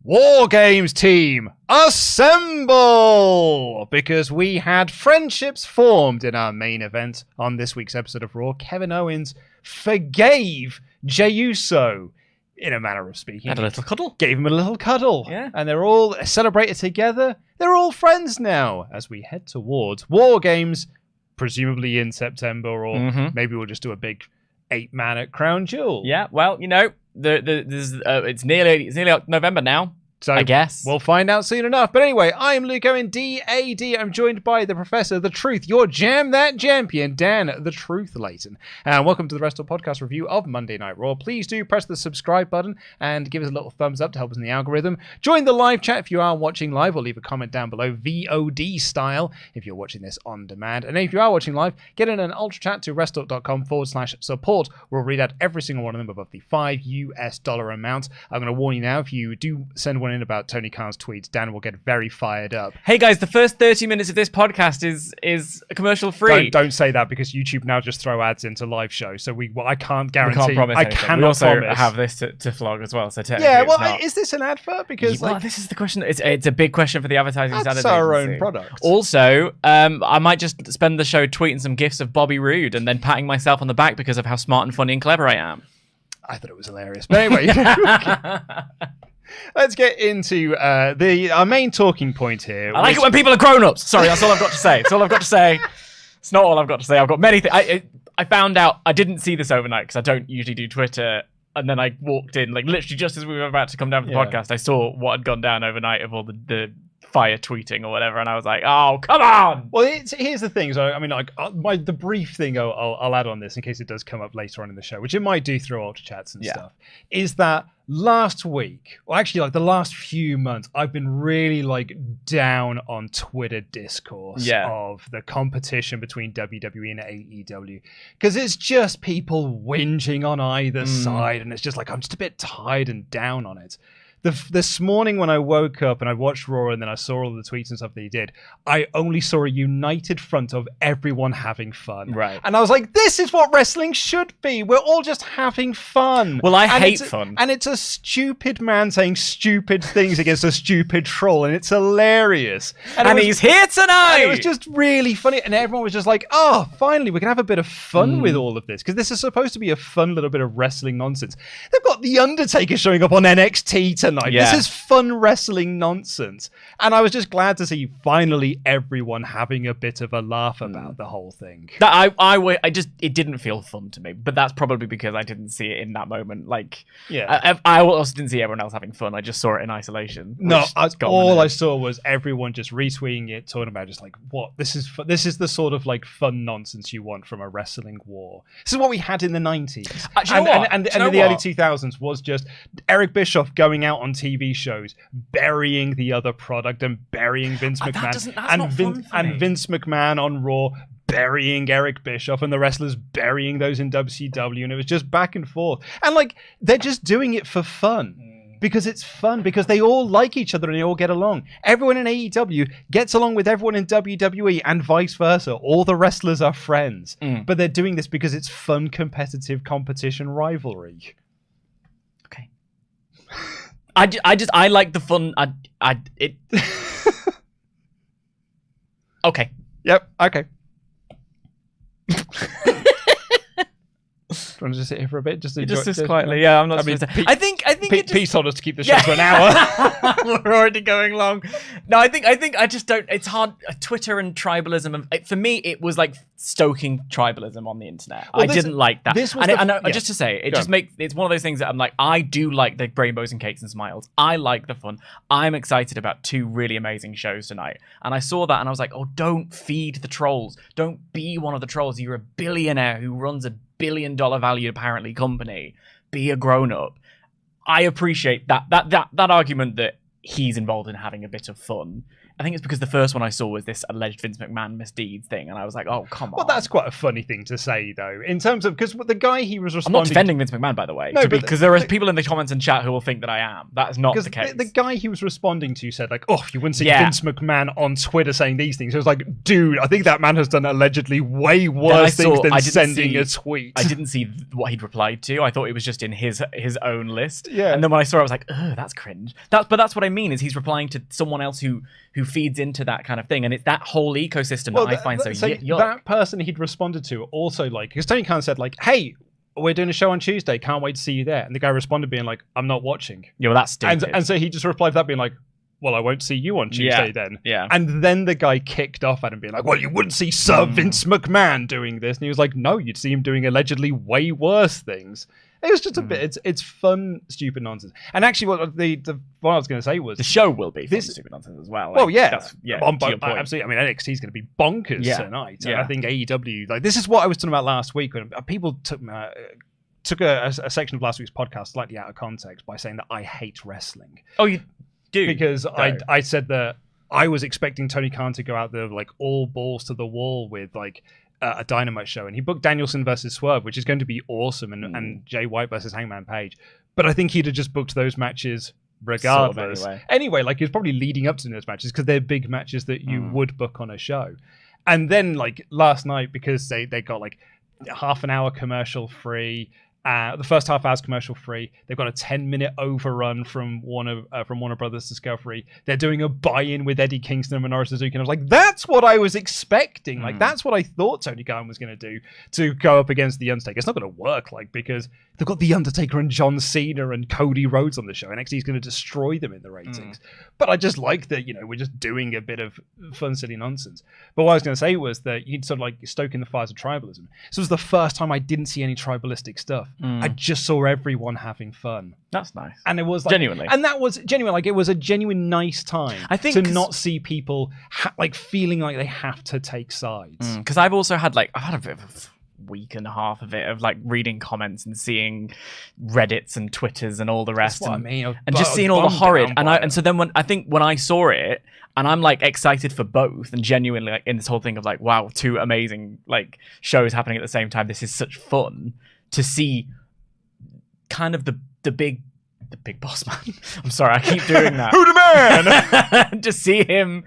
War Games team, assemble! Because we had friendships formed in our main event on this week's episode of Raw. Kevin Owens forgave Jey Uso, in a manner of speaking. Had a little cuddle. Gave him a little cuddle. Yeah. And they're all celebrated together. They're all friends now as we head towards War Games, presumably in September, or maybe we'll just do a big 8-man at Crown Jewel. Yeah, well, you know, it's nearly November now. So I guess we'll find out soon enough. But anyway, I am Luke Owen, DAD. I'm joined by the Professor, The Truth, your Jam That Champion, Dan, The Truth Layton. And welcome to the WrestleTalk Podcast review of Monday Night Raw. Please do press the subscribe button and give us a little thumbs up to help us in the algorithm. Join the live chat if you are watching live, or leave a comment down below, VOD style, if you're watching this on demand. And if you are watching live, get in an UltraChat to WrestleTalk.com/support. We'll read out every single one of them above the $5 US amount. I'm going to warn you now, if you do send one in about Tony Khan's tweets, Dan will get very fired up. Hey guys, the first 30 minutes of this podcast is commercial free. Don't say that, because YouTube now just throw ads into live shows. So I can't guarantee. We can't promise anything. Cannot we also promise. have this to flog as well. So yeah, well, is this an advert? Because this is the question. It's a big question for the advertising side of things. That's our own product. Also, I might just spend the show tweeting some gifs of Bobby Roode and then patting myself on the back because of how smart and funny and clever I am. I thought it was hilarious. But anyway. Let's get into our main talking point here. I like it when people are grown-ups. Sorry, that's all I've got to say. It's all I've got to say. It's not all I've got to say. I've got many things. I found out, I didn't see this overnight because I don't usually do Twitter. And then I walked in, like literally just as we were about to come down for the podcast, I saw what had gone down overnight of all the fire tweeting or whatever, and I was like, oh, come on! Well, here's the thing. So, I mean, like, the brief thing I'll add on this in case it does come up later on in the show, which it might do through UltraChats and stuff, is that last week, or actually like the last few months, I've been really like down on Twitter discourse of the competition between WWE and AEW, because it's just people whinging on either side, and it's just like, I'm just a bit tired and down on it. This morning when I woke up and I watched Raw and then I saw all the tweets and stuff that he did, I only saw a united front of everyone having fun. Right. And I was like, this is what wrestling should be. We're all just having fun. Well, I hate fun. And it's a stupid man saying stupid things against a stupid troll, and it's hilarious. And he's here tonight! And it was just really funny. And everyone was just like, oh, finally, we can have a bit of fun with all of this. Because this is supposed to be a fun little bit of wrestling nonsense. They've got The Undertaker showing up on NXT tonight. Yeah. This is fun wrestling nonsense. And I was just glad to see finally everyone having a bit of a laugh about the whole thing. It didn't feel fun to me, but that's probably because I didn't see it in that moment. Like, I also didn't see everyone else having fun. I just saw it in isolation. No, all I saw was everyone just retweeting it, talking about just like, what? This is the sort of like fun nonsense you want from a wrestling war. This is what we had in the 90s. And in the early 2000s was just Eric Bischoff going out on TV shows, burying the other product and burying Vince McMahon. And Vince McMahon on Raw burying Eric Bischoff, and the wrestlers burying those in WCW, and it was just back and forth. And like, they're just doing it for fun. Because it's fun, because they all like each other and they all get along. Everyone in AEW gets along with everyone in WWE and vice versa. All the wrestlers are friends. But they're doing this because it's fun, competitive competition rivalry. Okay. I like the fun. Okay. Yep. Okay. Do you want to just sit here for a bit? Just quietly. Yeah, I'm not. I think Pete told us to keep the show to an hour. We're already going long. No, I think I just don't. It's hard. Twitter and tribalism. For me, it was like stoking tribalism on the internet. Well, I didn't like that. Just to say, it's one of those things that I'm like, I do like the rainbows and cakes and smiles. I like the fun. I'm excited about 2 really amazing shows tonight. And I saw that and I was like, oh, don't feed the trolls. Don't be one of the trolls. You're a billionaire who runs a $1 billion valued apparently company. Be a grown up. I appreciate that argument that he's involved in having a bit of fun I think it's because the first one I saw was this alleged Vince McMahon misdeeds thing, and I was like, oh, come on. Well, that's quite a funny thing to say, though, in terms of, because the guy he was responding... I'm not defending Vince McMahon, by the way, because there are people in the comments and chat who will think that I am. That's not the case. The guy he was responding to said, like, oh, you wouldn't see Vince McMahon on Twitter saying these things. It was like, dude, I think that man has done allegedly way worse things than sending a tweet. I didn't see what he'd replied to. I thought it was just in his own list. Yeah. And then when I saw it, I was like, oh, that's cringe. But that's what I mean, is he's replying to someone else who feeds into that kind of thing, and it's that whole ecosystem that I find so yuck. That person he'd responded to also, like, because Tony Khan said, like, hey, we're doing a show on Tuesday, can't wait to see you there. And the guy responded being like, I'm not watching. Yeah, well, that's stupid. And so he just replied to that being like, well, I won't see you on Tuesday then. Yeah. And then the guy kicked off at him being like, well, you wouldn't see Sir Vince McMahon doing this. And he was like, no, you'd see him doing allegedly way worse things. It was just a bit, it's fun, stupid nonsense. And actually, what I was going to say was... The show will be fun, stupid nonsense as well. Like, well, yeah. To your point. Absolutely. I mean, NXT is going to be bonkers tonight. Yeah. And I think AEW, like, this is what I was talking about last week when people took a section of last week's podcast slightly out of context by saying that I hate wrestling. Oh, you do? Because I said that I was expecting Tony Khan to go out there like all balls to the wall with like a Dynamite show, and he booked Danielson versus Swerve, which is going to be awesome, and Jay White versus Hangman Page. But I think he'd have just booked those matches regardless. Sort of anyway, like he was probably leading up to those matches because they're big matches that you would book on a show. And then like last night, because they got like half an hour commercial free. The first half hour's commercial free. They've got a 10-minute overrun from Warner Brothers Discovery. They're doing a buy-in with Eddie Kingston and Minoru Suzuki. And I was like, that's what I was expecting. Like, that's what I thought Tony Khan was going to do to go up against The Undertaker. It's not going to work, like, because they've got The Undertaker and John Cena and Cody Rhodes on the show. NXT is going to destroy them in the ratings. But I just like that, we're just doing a bit of fun, silly nonsense. But what I was going to say was that you'd sort of like stoking the fires of tribalism. This was the first time I didn't see any tribalistic stuff. I just saw everyone having fun. That's nice. And it was like... Genuinely. And that was genuine. Like, it was a genuine nice time I think to not see people like feeling like they have to take sides. Because I've also had I've had a bit of a week and a half of it, of like reading comments and seeing Reddits and Twitters and all the rest. That's what I mean. And just seeing all the horrid. And so then when I saw it, and I'm like excited for both, and genuinely like in this whole thing of like, wow, two amazing like shows happening at the same time. This is such fun to see. Kind of the big boss man. I'm sorry, I keep doing that. Who the man? To see him,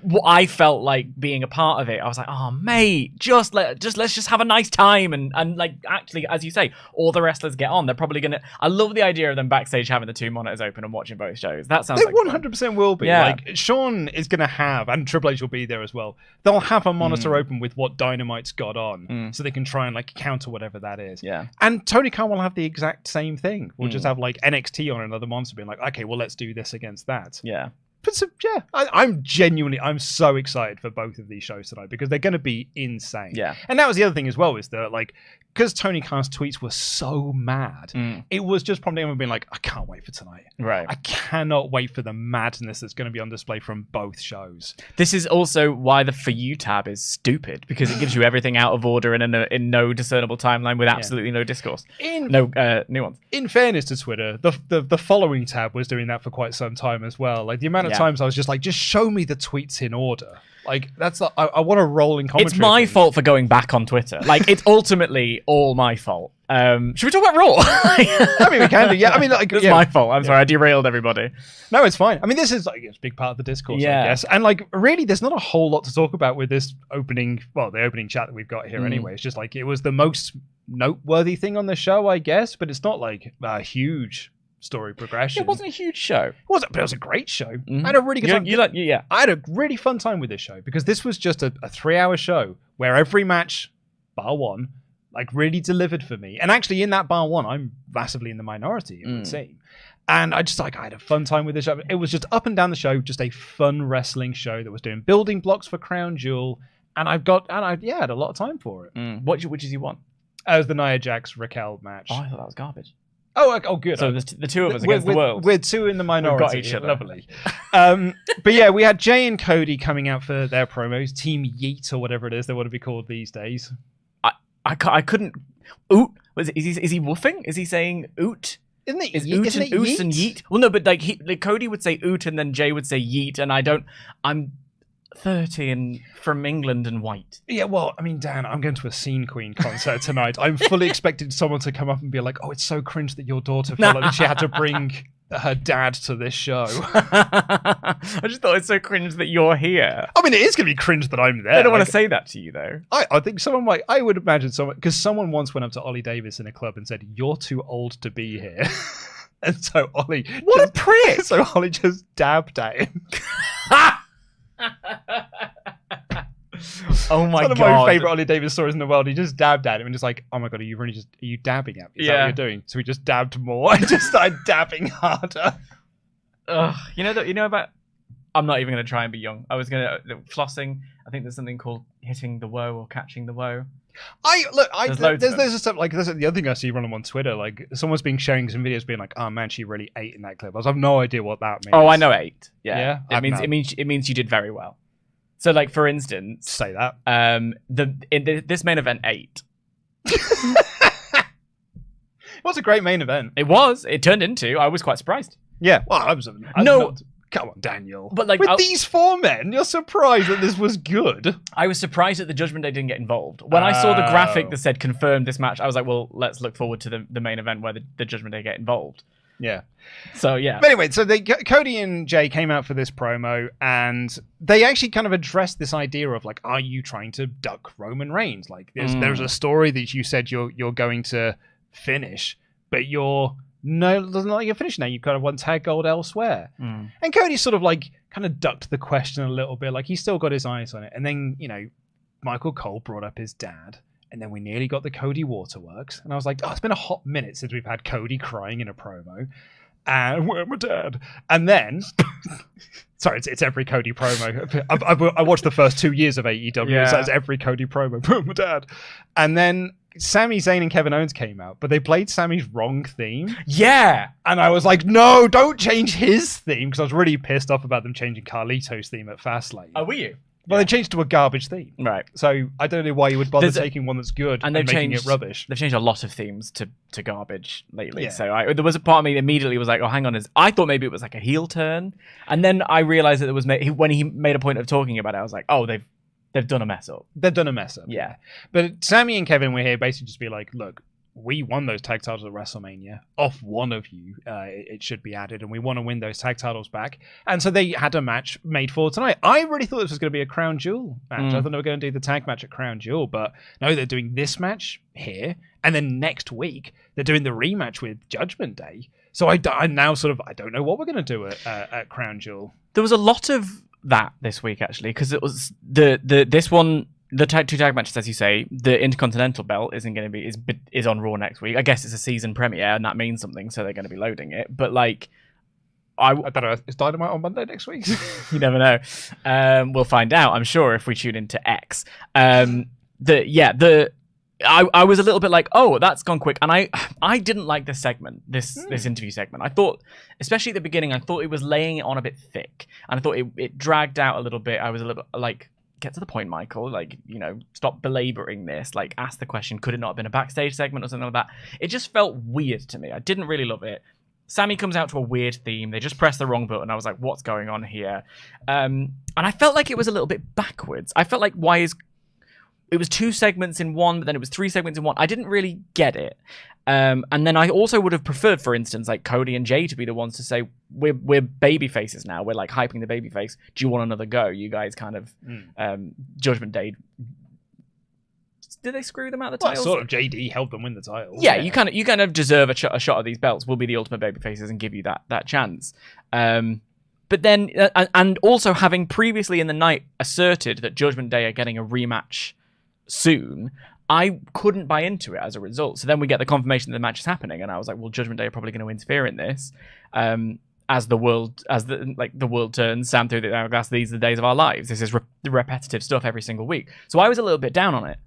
what I felt like being a part of it. I was like, oh mate, let's just have a nice time and like actually, as you say, all the wrestlers get on. They're probably gonna. I love the idea of them backstage having the two monitors open and watching both shows. That sounds. They 100% will be. Yeah. Like Sean is gonna have, and Triple H will be there as well. They'll have a monitor open with what Dynamite's got on, so they can try and like counter whatever that is. Yeah. And Tony Khan will have the exact same thing. We'll just have like NXT on another monitor, being like, okay, well let's do this against that. Yeah. But I'm so excited for both of these shows tonight because they're going to be insane. Yeah. And that was the other thing as well, is that like, because Tony Khan's tweets were so mad, it was just prompting him being like, I can't wait for tonight. Right. I cannot wait for the madness that's going to be on display from both shows. This is also why the For You tab is stupid, because it gives you everything out of order and in no discernible timeline with absolutely no discourse. No nuance. In fairness to Twitter, the following tab was doing that for quite some time as well. Like the amount of times I was just like, just show me the tweets in order. Like that's I want a rolling commentary. It's my fault for going back on Twitter. Like it's ultimately all my fault. Should we talk about Raw? I mean, we can do. Yeah, I mean, like it's my fault. I'm sorry, I derailed everybody. No, it's fine. I mean, this is like it's a big part of the discourse, I guess. And like, really, there's not a whole lot to talk about with this opening. Well, the opening chat that we've got here, anyway. It's just like it was the most noteworthy thing on the show, I guess. But it's not like a huge story progression. It wasn't a huge show. It wasn't, but it was a great show. I had a really good time. I had a really fun time with this show because this was just a 3-hour show where every match, bar one, like really delivered for me. And actually in that bar one, I'm massively in the minority, it would seem. And I had a fun time with this show. It was just up and down the show, just a fun wrestling show that was doing building blocks for Crown Jewel. And I had a lot of time for it. Which did you want? It was the Nia Jax Raquel match. Oh, I thought that was garbage. Oh, good. So the two of us against the world. We're two in the minority. We've got each other. Lovely. But yeah, we had Jey and Cody coming out for their promos. Team Yeet or whatever it is they want to be called these days. I couldn't. Oot. Is he woofing? Is he saying oot? Isn't it? Is oot and oos and yeet? Well, no, but like Cody would say oot and then Jey would say yeet, and I'm 30 and from England and white. Yeah, well, I mean, Dan, I'm going to a Scene Queen concert tonight. I'm fully expecting someone to come up and be like, "Oh, it's so cringe that your daughter felt like she had to bring her dad to this show." I just thought it's so cringe that you're here. I mean, it is going to be cringe that I'm there. I don't want to say that to you, though. I think someone might. I would imagine someone, because someone once went up to Ollie Davis in a club and said, "You're too old to be here." And so Ollie, what a prick! So Ollie just dabbed at him. Oh my god! It's one of my favorite Ollie Davis stories in the world. He just dabbed at him and just like, "Oh my god, are you dabbing at me? Is that what you're doing?" So he just dabbed more. I just started dabbing harder. Ugh, you know about. I'm not even going to try and be young. I was going to flossing. I think there's something called hitting the woe or catching the woe. There's stuff like this. The other thing I see running on Twitter, like someone's been sharing some videos, being like, "Oh man, she really ate in that clip." I have no idea what that means. Oh, I know ate. Yeah. It means you did very well. So, like for instance, say that. This main event ate. It was a great main event. It was. It turned into. I was quite surprised. Yeah. Well, I was. Come on, Daniel. But like with these four men, you're surprised that this was good. I was surprised that the Judgment Day didn't get involved. When I saw the graphic that said confirmed this match, I was like, well, let's look forward to the main event where the Judgment Day get involved. Yeah. So, yeah. But anyway, so Cody and Jey came out for this promo, and they actually kind of addressed this idea of like, are you trying to duck Roman Reigns? Like, there's a story that you said you're going to finish, but you're doesn't like you're finished now. You kind of want tag gold elsewhere. And Cody sort of like kind of ducked the question a little bit. Like, he's still got his eyes on it. And then, Michael Cole brought up his dad. And then we nearly got the Cody Waterworks. And I was like, oh, it's been a hot minute since we've had Cody crying in a promo. And where's my dad? And then, sorry, it's every Cody promo. I watched the first 2 years of AEW, so it's every Cody promo. Where's my dad? And then Sami Zayn and Kevin Owens came out, but they played Sami's wrong theme. Yeah. And I was like, no, don't change his theme, because I was really pissed off about them changing Carlito's theme at Fastlane. Oh, were you? Well, they changed to a garbage theme. Right. So I don't know why you would bother taking one that's good and making it rubbish. They've changed a lot of themes to garbage lately. Yeah. So there was a part of me that immediately was like, oh, hang on. I thought maybe it was like a heel turn. And then I realized that it was when he made a point of talking about it, I was like, oh, they've done a mess up. They've done a mess up. Yeah. But Sami and Kevin were here basically just be like, look, we won those tag titles at WrestleMania. Off one of you, it should be added, and we want to win those tag titles back. And so they had a match made for tonight. I really thought this was going to be a Crown Jewel match. I thought they were going to do the tag match at Crown Jewel, but no, they're doing this match here, and then next week they're doing the rematch with Judgment Day. So I now sort of I don't know what we're going to do at Crown Jewel. There was a lot of that this week actually, because it was this one. The two tag matches, as you say, the Intercontinental belt isn't going to be is on Raw next week. I guess it's a season premiere, and that means something, so they're going to be loading it. But like, I don't know. Is Dynamite on Monday next week? You never know. We'll find out, I'm sure, if we tune into X. I was a little bit like, oh, that's gone quick, and I didn't like this segment, this interview segment. I thought, especially at the beginning, I thought it was laying it on a bit thick, and I thought it dragged out a little bit. I was a little bit like, get to the point, Michael. Like, stop belaboring this. Like, ask the question, could it not have been a backstage segment or something like that? It just felt weird to me. I didn't really love it. Sami comes out to a weird theme. They just pressed the wrong button. I was like, what's going on here? And I felt like it was a little bit backwards. I felt like it was 2 segments in one, but then it was 3 segments in one. I didn't really get it. And then I also would have preferred, for instance, like Cody and Jey to be the ones to say, we're baby faces now. We're like hyping the baby face. Do you want another go? You guys kind of Judgment Day. Did they screw them out of the titles? Sort of. JD helped them win the titles. Yeah, you kind of deserve a shot of these belts. We'll be the ultimate baby faces and give you that chance. But then, and also having previously in the night asserted that Judgment Day are getting a rematch soon, I couldn't buy into it as a result. So then we get the confirmation that the match is happening, and I was like, well, Judgment Day are probably going to interfere in this. As the world turns, Sam through the hourglass, these are the days of our lives. This is repetitive stuff every single week. So I was a little bit down on it.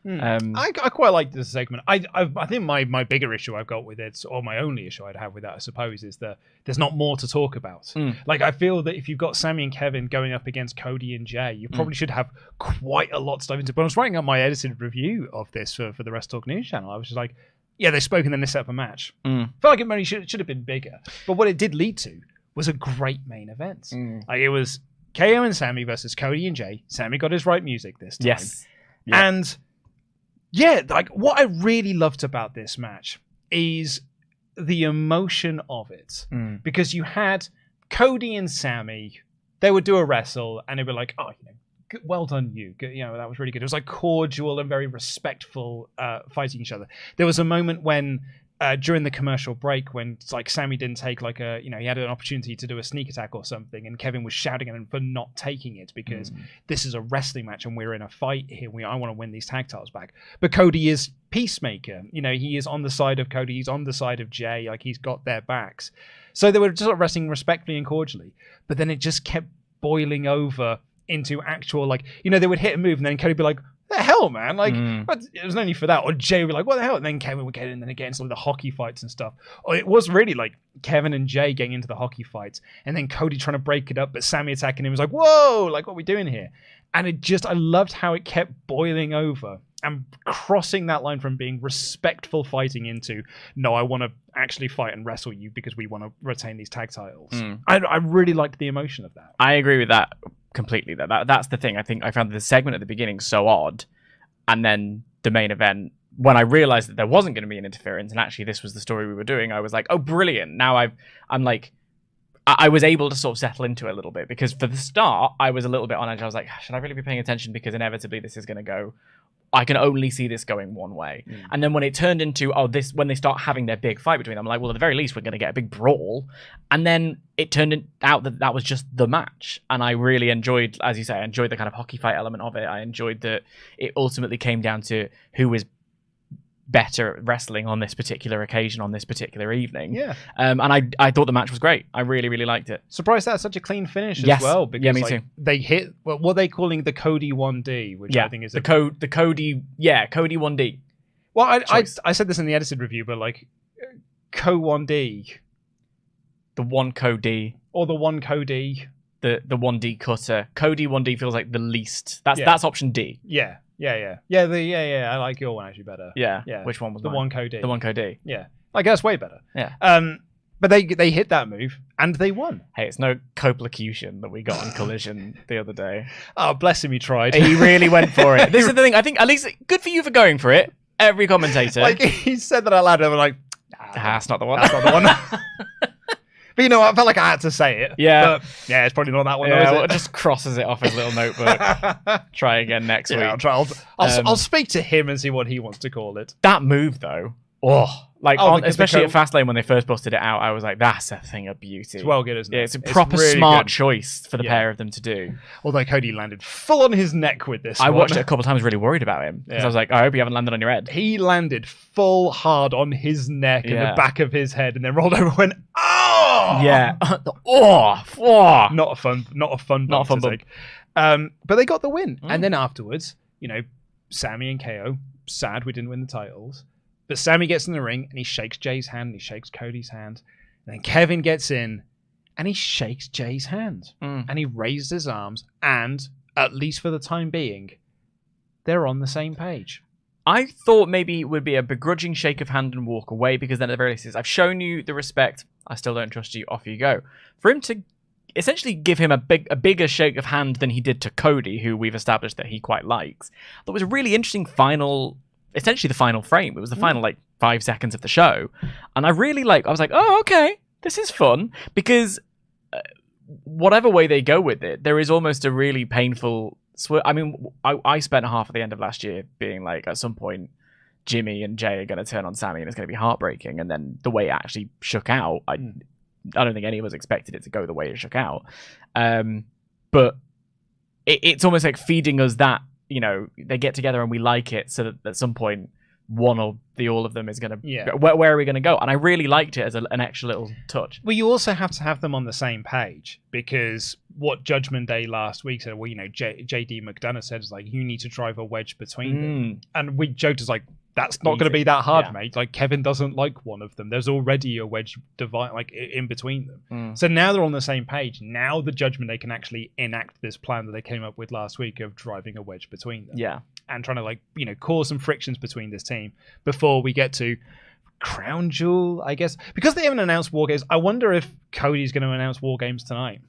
I quite like this segment. I think my bigger issue I've got with it, or my only issue I'd have with that, I suppose, is that there's not more to talk about. Like, I feel that if you've got Sami and Kevin going up against Cody and Jey, you probably should have quite a lot to dive into. But I was writing up my edited review of this for the WrestleTalk News channel. I was just like, yeah, they spoke and then they set up a match. Felt like it maybe should have been bigger. But what it did lead to was a great main event. Like it was KO and Sami versus Cody and Jey. Sami got his right music this time. Yes. Yeah. And yeah, like what I really loved about this match is the emotion of it. Because you had Cody and Sami, they would do a wrestle and they'd be like, oh, well done, you. You know, that was really good. It was like cordial and very respectful fighting each other. There was a moment when during the commercial break when like Sami didn't take like he had an opportunity to do a sneak attack or something, and Kevin was shouting at him for not taking it because this is a wrestling match and we're in a fight here. I want to win these tag titles back. But Cody is peacemaker. He is on the side of Cody. He's on the side of Jey. Like he's got their backs. So they were just wrestling respectfully and cordially. But then it just kept boiling over into actual they would hit a move and then Cody would be like, the hell, man? Like, it was no need for that. Or Jey would be like, what the hell? And then Kevin would get in and again, some of the hockey fights and stuff. Or it was really like Kevin and Jey getting into the hockey fights and then Cody trying to break it up, but Sami attacking him was like, whoa, like what are we doing here? And I loved how it kept boiling over and crossing that line from being respectful fighting into, no, I want to actually fight and wrestle you because we want to retain these tag titles. I really liked the emotion of that. I agree with that completely. That's the thing. I think I found the segment at the beginning so odd, and then the main event, when I realized that there wasn't going to be an interference and actually this was the story we were doing, I was like, oh, brilliant. Now I was able to sort of settle into it a little bit, because for the start I was a little bit on edge. I was like, should I really be paying attention, because inevitably this is going to go, I can only see this going one way. And then when it turned into, when they start having their big fight between them, I'm like, well, at the very least, we're going to get a big brawl. And then it turned out that was just the match. And I really enjoyed, as you say, the kind of hockey fight element of it. I enjoyed that it ultimately came down to who was better at wrestling on this particular occasion, on this particular evening. Yeah. And I thought the match was great. I really, really liked it. Surprised that's such a clean finish as well. Because, yeah, me too. They hit what are they calling the Cody 1D, which I think is the Cody 1D. Well, I said this in the edited review, but like Co 1D, the one Cody, or the one Cody, the 1D cutter. Cody 1D feels like the least. That's option D. Yeah. I like your one actually better. Yeah. Which one was the mine? one Cody? The one Cody. Yeah, I guess way better. Yeah. But they hit that move and they won. Hey, it's no coplocution that we got on Collision the other day. Oh, bless him, he tried. He really went for it. This is the thing. I think at least good for you for going for it. Every commentator, like he said that out loud, and I'm like, that's not the one. That's not the one. But I felt like I had to say it. Yeah. But, it's probably not that one, though, is it? It just crosses it off his little notebook. Try again next week. I'll try. I'll speak to him and see what he wants to call it. That move, though. Especially at Fastlane when they first busted it out, I was like, that's a thing of beauty. It's well good, isn't it? Yeah, it's a proper really smart choice for the pair of them to do. Although Cody landed full on his neck with this I watched it a couple of times, really worried about him. Because I was like, I hope you haven't landed on your head. He landed full hard on his neck and the back of his head, and then rolled over and went, oh! Yeah. Not a fun bump to take. But they got the win. And then afterwards, Sami and KO, sad we didn't win the titles. But Sami gets in the ring and he shakes Jey's hand and he shakes Cody's hand. And then Kevin gets in and he shakes Jey's hand. And he raised his arms, and, at least for the time being, they're on the same page. I thought maybe it would be a begrudging shake of hand and walk away, because then at the very least, I've shown you the respect, I still don't trust you, off you go. For him to essentially give him a bigger shake of hand than he did to Cody, who we've established that he quite likes, that was a really interesting essentially the final frame. It was the final 5 seconds of the show. And I really I was like, oh, okay, this is fun, because whatever way they go with it, there is almost a really painful I mean, I spent half of the end of last year being like, at some point, Jimmy and Jey are going to turn on Sami and it's going to be heartbreaking. And then the way it actually shook out, I don't think any of us expected it to go the way it shook out. But it's almost like feeding us that, they get together and we like it, so that at some point, one or all of them is going to... Where are we going to go? And I really liked it as an extra little touch. Well, you also have to have them on the same page, because what Judgment Day last week said, JD McDonough said, is like, you need to drive a wedge between them. And we joked, as like, that's not going to be that hard, mate. Like, Kevin doesn't like one of them. There's already a wedge in between them. So now they're on the same page. Now the Judgment Day can actually enact this plan that they came up with last week of driving a wedge between them. Yeah. And trying to cause some frictions between this team before we get to crown jewel, I guess. Because they haven't announced War Games, I wonder if Cody's going to announce War Games tonight.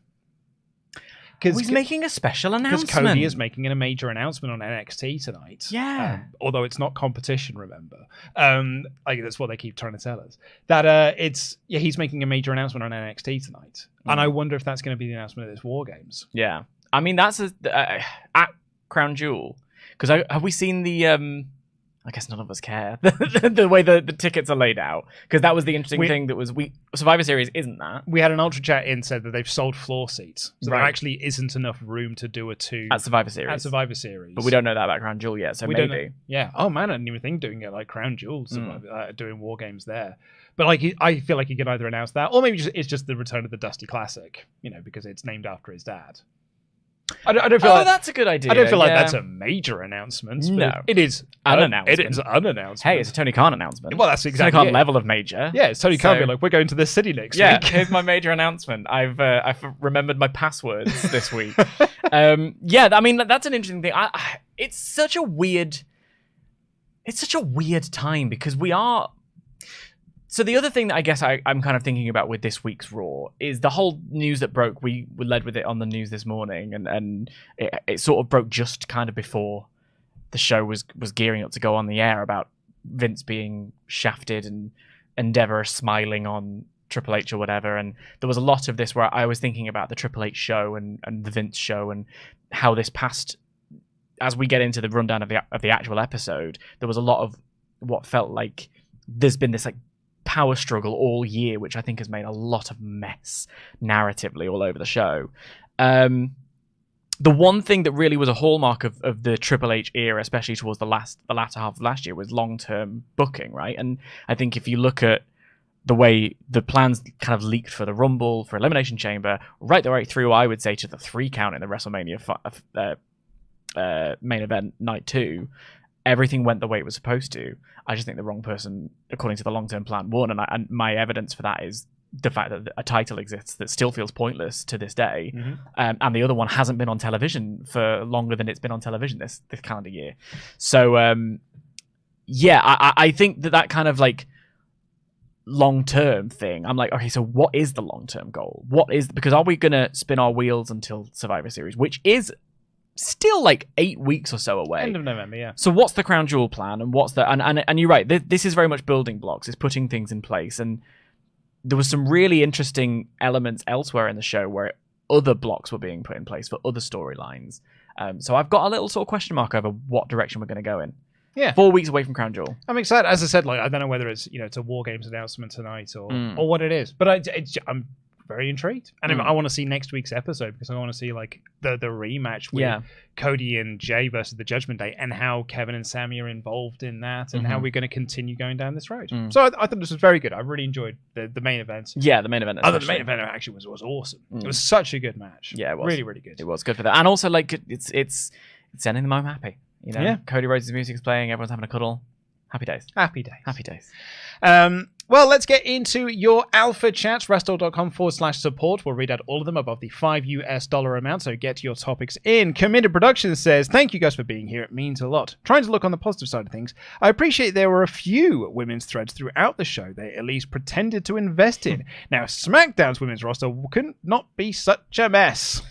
He's making a special announcement. Because Cody is making a major announcement on NXT tonight. Yeah. Although it's not competition, remember. That's what they keep trying to tell us. That he's making a major announcement on NXT tonight. And I wonder if that's going to be the announcement of this War Games. Yeah. I mean, that's at Crown Jewel. Because have we seen the... I guess none of us care the way the tickets are laid out, because that was the interesting thing. That was Survivor Series isn't that. We had an Ultra Chat in said that they've sold floor seats, so there actually isn't enough room to do a 2 at Survivor Series. But we don't know that about Crown Jewel yet, so we maybe. Yeah. Oh man, I didn't even think doing it like Crown Jewel, doing War Games there. But I feel like he could either announce that, or maybe it's just the return of the Dusty Classic, because it's named after his dad. I don't feel that's a good idea. I don't feel like that's a major announcement. No, it is an announcement. It is an announcement. Hey, it's a Tony Khan announcement. Well, that's exactly Tony Khan level of major. Yeah, it's Tony Khan being like, we're going to this city next week. Yeah, here's my major announcement. I've remembered my passwords this week. I mean that's an interesting thing. It's such a weird time because we are. So the other thing that I guess I'm kind of thinking about with this week's Raw is the whole news that broke. We led with it on the news this morning, and it sort of broke just kind of before the show was gearing up to go on the air about Vince being shafted and Endeavor smiling on Triple H or whatever. And there was a lot of this where I was thinking about the Triple H show and the Vince show and how this passed. As we get into the rundown of the actual episode, there was a lot of what felt like there's been this like power struggle all year, which I think has made a lot of mess narratively all over the show. The one thing that really was a hallmark of the Triple H era, especially towards the latter half of last year, was long-term booking, right? And I think if you look at the way the plans kind of leaked for the Rumble, for Elimination Chamber, right the way through, I would say, to the 3 count in the WrestleMania main event night 2, everything went the way it was supposed to. I just think the wrong person, according to the long-term plan, won. And my evidence for that is the fact that a title exists that still feels pointless to this day. Mm-hmm. And the other one hasn't been on television for longer than it's been on television this calendar year. So, I think that kind of like long-term thing, I'm like, okay, so what is the long-term goal? Because are we going to spin our wheels until Survivor Series, which is still like 8 weeks or so away. End of November, yeah. So what's the Crown Jewel plan, and what's the and you're right, this is very much building blocks. It's putting things in place, and there was some really interesting elements elsewhere in the show where other blocks were being put in place for other storylines. So I've got a little sort of question mark over what direction we're going to go in. Yeah, 4 weeks away from Crown Jewel. I'm excited. As I said, like I don't know whether it's it's a War Games announcement tonight or what it is, but I'm very intrigued, and I want to see next week's episode because I want to see like the rematch with Cody and Jey versus the Judgment Day, and how Kevin and Sami are involved in that, and how we're going to continue going down this road. So I thought this was very good. I really enjoyed the main event. Yeah, the main event. The main event actually was awesome. It was such a good match. Yeah, it was really, really good. It was good for that, and also like it's sending them home happy. Cody Rhodes' music's playing, everyone's having a cuddle. Happy days. Happy days. Happy days. Well, let's get into your alpha chats. WrestleTalk.com/support. We'll read out all of them above the $5 amount, so get your topics in. Committed Productions says, thank you guys for being here. It means a lot. Trying to look on the positive side of things, I appreciate there were a few women's threads throughout the show they at least pretended to invest in. Now, SmackDown's women's roster could not be such a mess.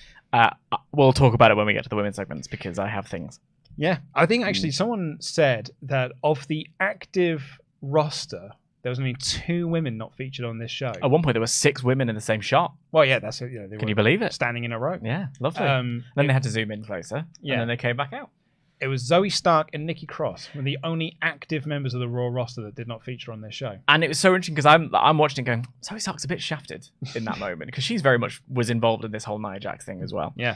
We'll talk about it when we get to the women's segments, because I have things. Yeah, I think actually someone said that of the active roster, there was only 2 women not featured on this show. At one point, there were 6 women in the same shot. Well, yeah, that's it. Can you believe it? Standing in a row. Yeah, lovely. Then they had to zoom in closer, and then they came back out. It was Zoe Stark and Nikki Cross were the only active members of the Raw roster that did not feature on this show. And it was so interesting because I'm watching it going, Zoe Stark's a bit shafted in that moment, because she's very much was involved in this whole Nia Jax thing as well. Yeah.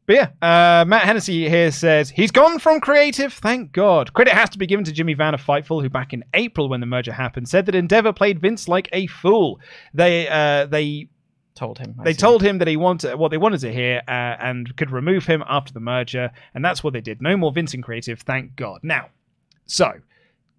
But yeah, Matt Hennessy here says, he's gone from creative, thank God. Credit has to be given to Jimmy Van of Fightful, who back in April when the merger happened, said that Endeavor played Vince like a fool. They told him that he wanted what they wanted to hear and could remove him after the merger, and that's what they did. No more Vince in creative, thank God. Now, so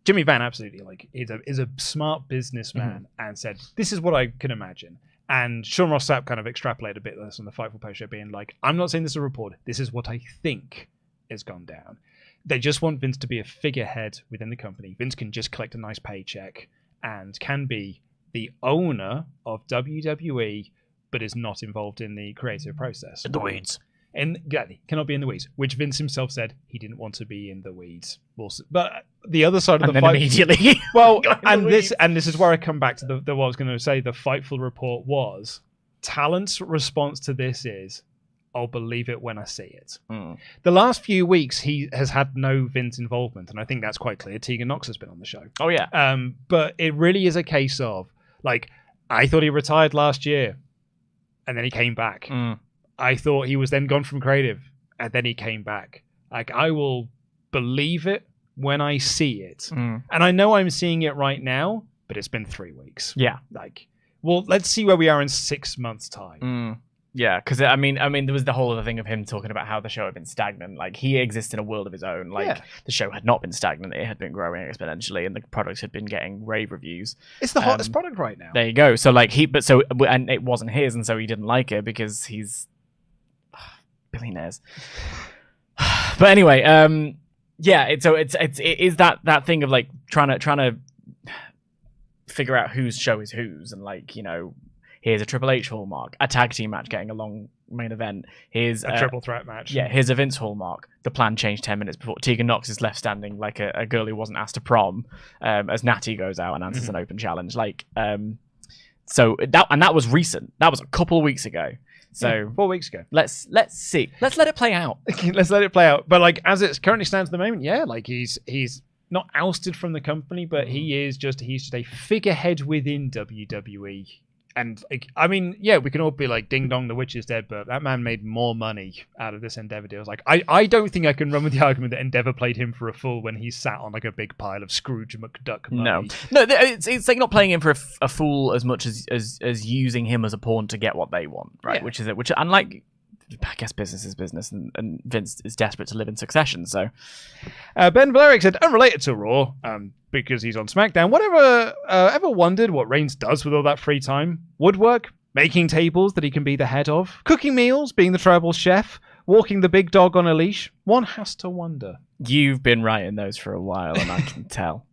Jimmy Van absolutely is a smart businessman and said, this is what I can imagine. And Sean Ross Sapp kind of extrapolated a bit of this on the Fightful post show, being like, I'm not saying this is a report. This is what I think has gone down. They just want Vince to be a figurehead within the company. Vince can just collect a nice paycheck and can be the owner of WWE, but is not involved in the creative process. In the weeds. And cannot be in the weeds, which Vince himself said he didn't want to be in the weeds. But the other side of the fight, immediately, well, and this is where I come back to the what I was going to say. The Fightful report was talent's response to this is, "I'll believe it when I see it." The last few weeks, he has had no Vince involvement, and I think that's quite clear. Tegan Knox has been on the show. Oh yeah, but it really is a case of like, I thought he retired last year, and then he came back. I thought he was then gone from creative, and then he came back. Like, I will believe it when I see it. And I know I'm seeing it right now, but it's been 3 weeks. Yeah. Like, well, let's see where we are in 6 months' time. Yeah, because I mean, there was the whole other thing of him talking about how the show had been stagnant. Like, he exists in a world of his own. Like, the show had not been stagnant; it had been growing exponentially, and the product had been getting rave reviews. It's the hottest product right now. There you go. So, like, and it wasn't his, and so he didn't like it because he's billionaires. But anyway, it is that thing of like trying to figure out whose show is whose, and like, you know. Here's a Triple H hallmark, a tag team match getting a long main event. Here's a triple threat match. Yeah, here's a Vince hallmark. The plan changed 10 minutes before. Tegan Knox is left standing like a girl who wasn't asked to prom, as Natty goes out and answers an open challenge. Like, so that was recent. That was a couple of weeks ago. So 4 weeks ago. Let's see. Let's let it play out. Let's let it play out. But like, as it currently stands at the moment, yeah, like he's not ousted from the company, but he's just a figurehead within WWE. And I mean, yeah, we can all be like, ding dong, the witch is dead, but that man made more money out of this Endeavor deal. Like, I don't think I can run with the argument that Endeavor played him for a fool when he sat on like a big pile of Scrooge McDuck money. No, it's like not playing him for a fool as much as using him as a pawn to get what they want, right? Yeah. Which unlike, I guess business is business, and Vince is desperate to live in succession. So, Ben Valeric said, unrelated to Raw, because he's on SmackDown. Whatever, ever wondered what Reigns does with all that free time? Woodwork, making tables that he can be the head of, cooking meals, being the tribal chef, walking the big dog on a leash. One has to wonder. You've been writing those for a while, and I can tell.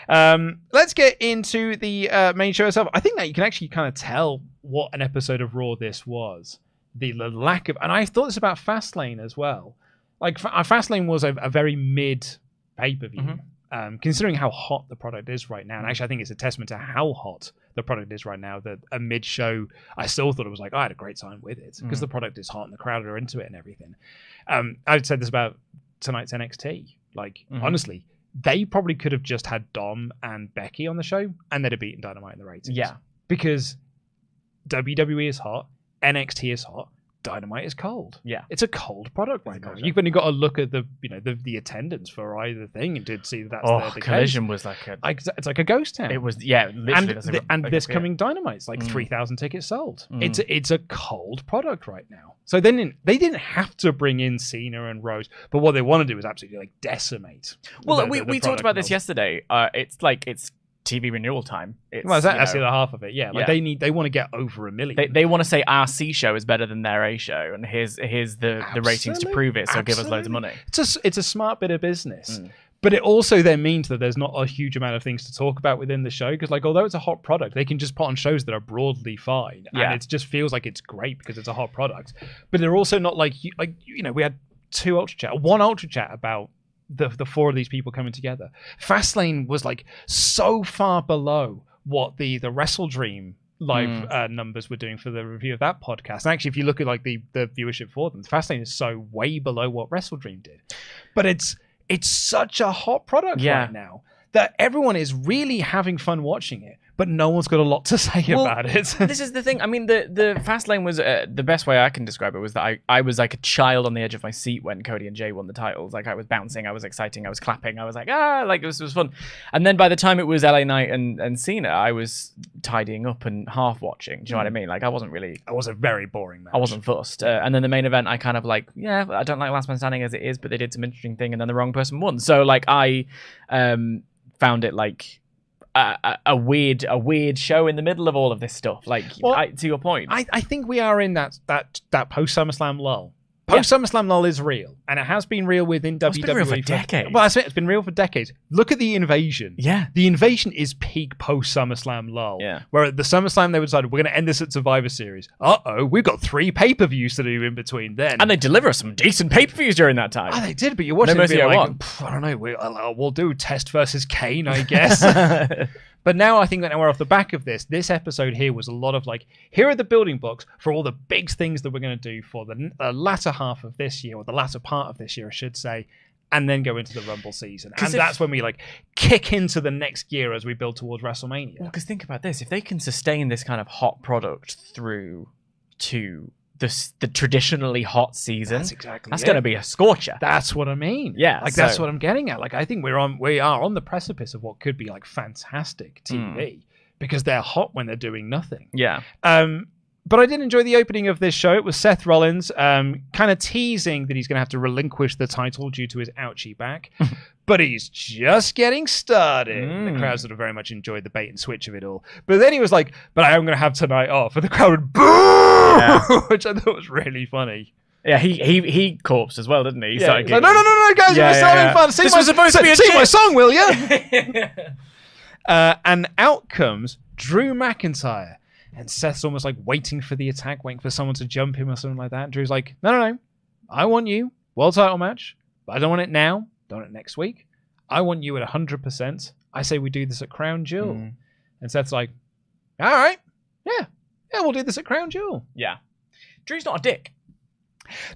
Let's get into the main show itself. I think that you can actually kind of tell what an episode of Raw this was. The lack of, and I thought this about Fastlane as well. Like, Fastlane was a very mid pay-per-view, considering how hot the product is right now. And actually, I think it's a testament to how hot the product is right now that a mid show, I still thought it was like, I had a great time with it because the product is hot and the crowd are into it and everything. I'd said this about tonight's NXT. Like, honestly, they probably could have just had Dom and Becky on the show and they'd have beaten Dynamite in the ratings. Yeah. Because WWE is hot. NXT is hot. Dynamite is cold. Yeah, it's a cold product right now. You've only got to look at the attendance for either thing and to see that's the Collision case. Was like it's like a ghost town. It was literally. And this coming Dynamite's like 3,000 tickets sold. It's a cold product right now. So then they didn't have to bring in Cena and Rose, but what they want to do is absolutely like decimate. Well, we talked about this yesterday. It's TV renewal time. Well, that's the other half of it. Yeah, like they want to get over 1 million. They want to say our C show is better than their A show, and here's the ratings to prove it. So give us loads of money. It's a smart bit of business, but it also then means that there's not a huge amount of things to talk about within the show because, like, although it's a hot product, they can just put on shows that are broadly fine, and it just feels like it's great because it's a hot product. But they're also not like we had one Ultra Chat about the four of these people coming together. Fastlane was like so far below what the Wrestle Dream live numbers were doing for the review of that podcast. And actually, if you look at like the viewership for them, Fastlane is so way below what Wrestle Dream did. But it's such a hot product right now that everyone is really having fun watching it. But no one's got a lot to say about it. This is the thing. I mean, the Fastlane was the best way I can describe it was that I was like a child on the edge of my seat when Cody and Jey won the titles. Like, I was bouncing, I was exciting, I was clapping, I was like, like it was fun. And then by the time it was LA Knight and Cena, I was tidying up and half watching. Do you know what I mean? Like, I wasn't a very boring match. I wasn't fussed. And then the main event, I kind of like, I don't like Last Man Standing as it is, but they did some interesting thing, and then the wrong person won. So like, I found it like a weird show in the middle of all of this stuff. Like, to your point, I think we are in that post SummerSlam lull. Post SummerSlam lull is real. and it has been real within WWE. It's been real for decades. Well, that's it. It's been real for decades. Look at the Invasion. Yeah. The Invasion is peak post-SummerSlam lull. Yeah. Where at the SummerSlam, they decided, we're going to end this at Survivor Series. We've got 3 pay-per-views to do in between then. And they deliver some decent pay-per-views during that time. Oh, they did, but you're watching it like, I don't know, we'll do Test versus Kane, I guess. But now I think that we're off the back of this episode here was a lot of like, here are the building blocks for all the big things that we're going to do for the latter half of this year, or the latter part of this year, I should say, and then go into the Rumble season. And that's when we like kick into the next gear as we build towards WrestleMania. Well, because think about this. If they can sustain this kind of hot product through to the traditionally hot season, that's going to be a scorcher. That's what I mean. Yeah, like that's what I'm getting at. Like I think we are on the precipice of what could be like fantastic TV because they're hot when they're doing nothing. Yeah. But I did enjoy the opening of this show. It was Seth Rollins kind of teasing that he's going to have to relinquish the title due to his ouchie back. But he's just getting started. The crowd sort of very much enjoyed the bait and switch of it all. But then he was like, but I am going to have tonight off. And the crowd would boo! Yeah. Which I thought was really funny. Yeah, he corpsed as well, didn't he? Yeah, like, no, guys, we're still having fun. This was supposed to be see my song, will you? And out comes Drew McIntyre. And Seth's almost like waiting for the attack, waiting for someone to jump him or something like that. And Drew's like, no. I want you. World title match. But I don't want it now. Don't want it next week. I want you at 100%. I say we do this at Crown Jewel. And Seth's like, all right. Yeah, we'll do this at Crown Jewel. Yeah. Drew's not a dick.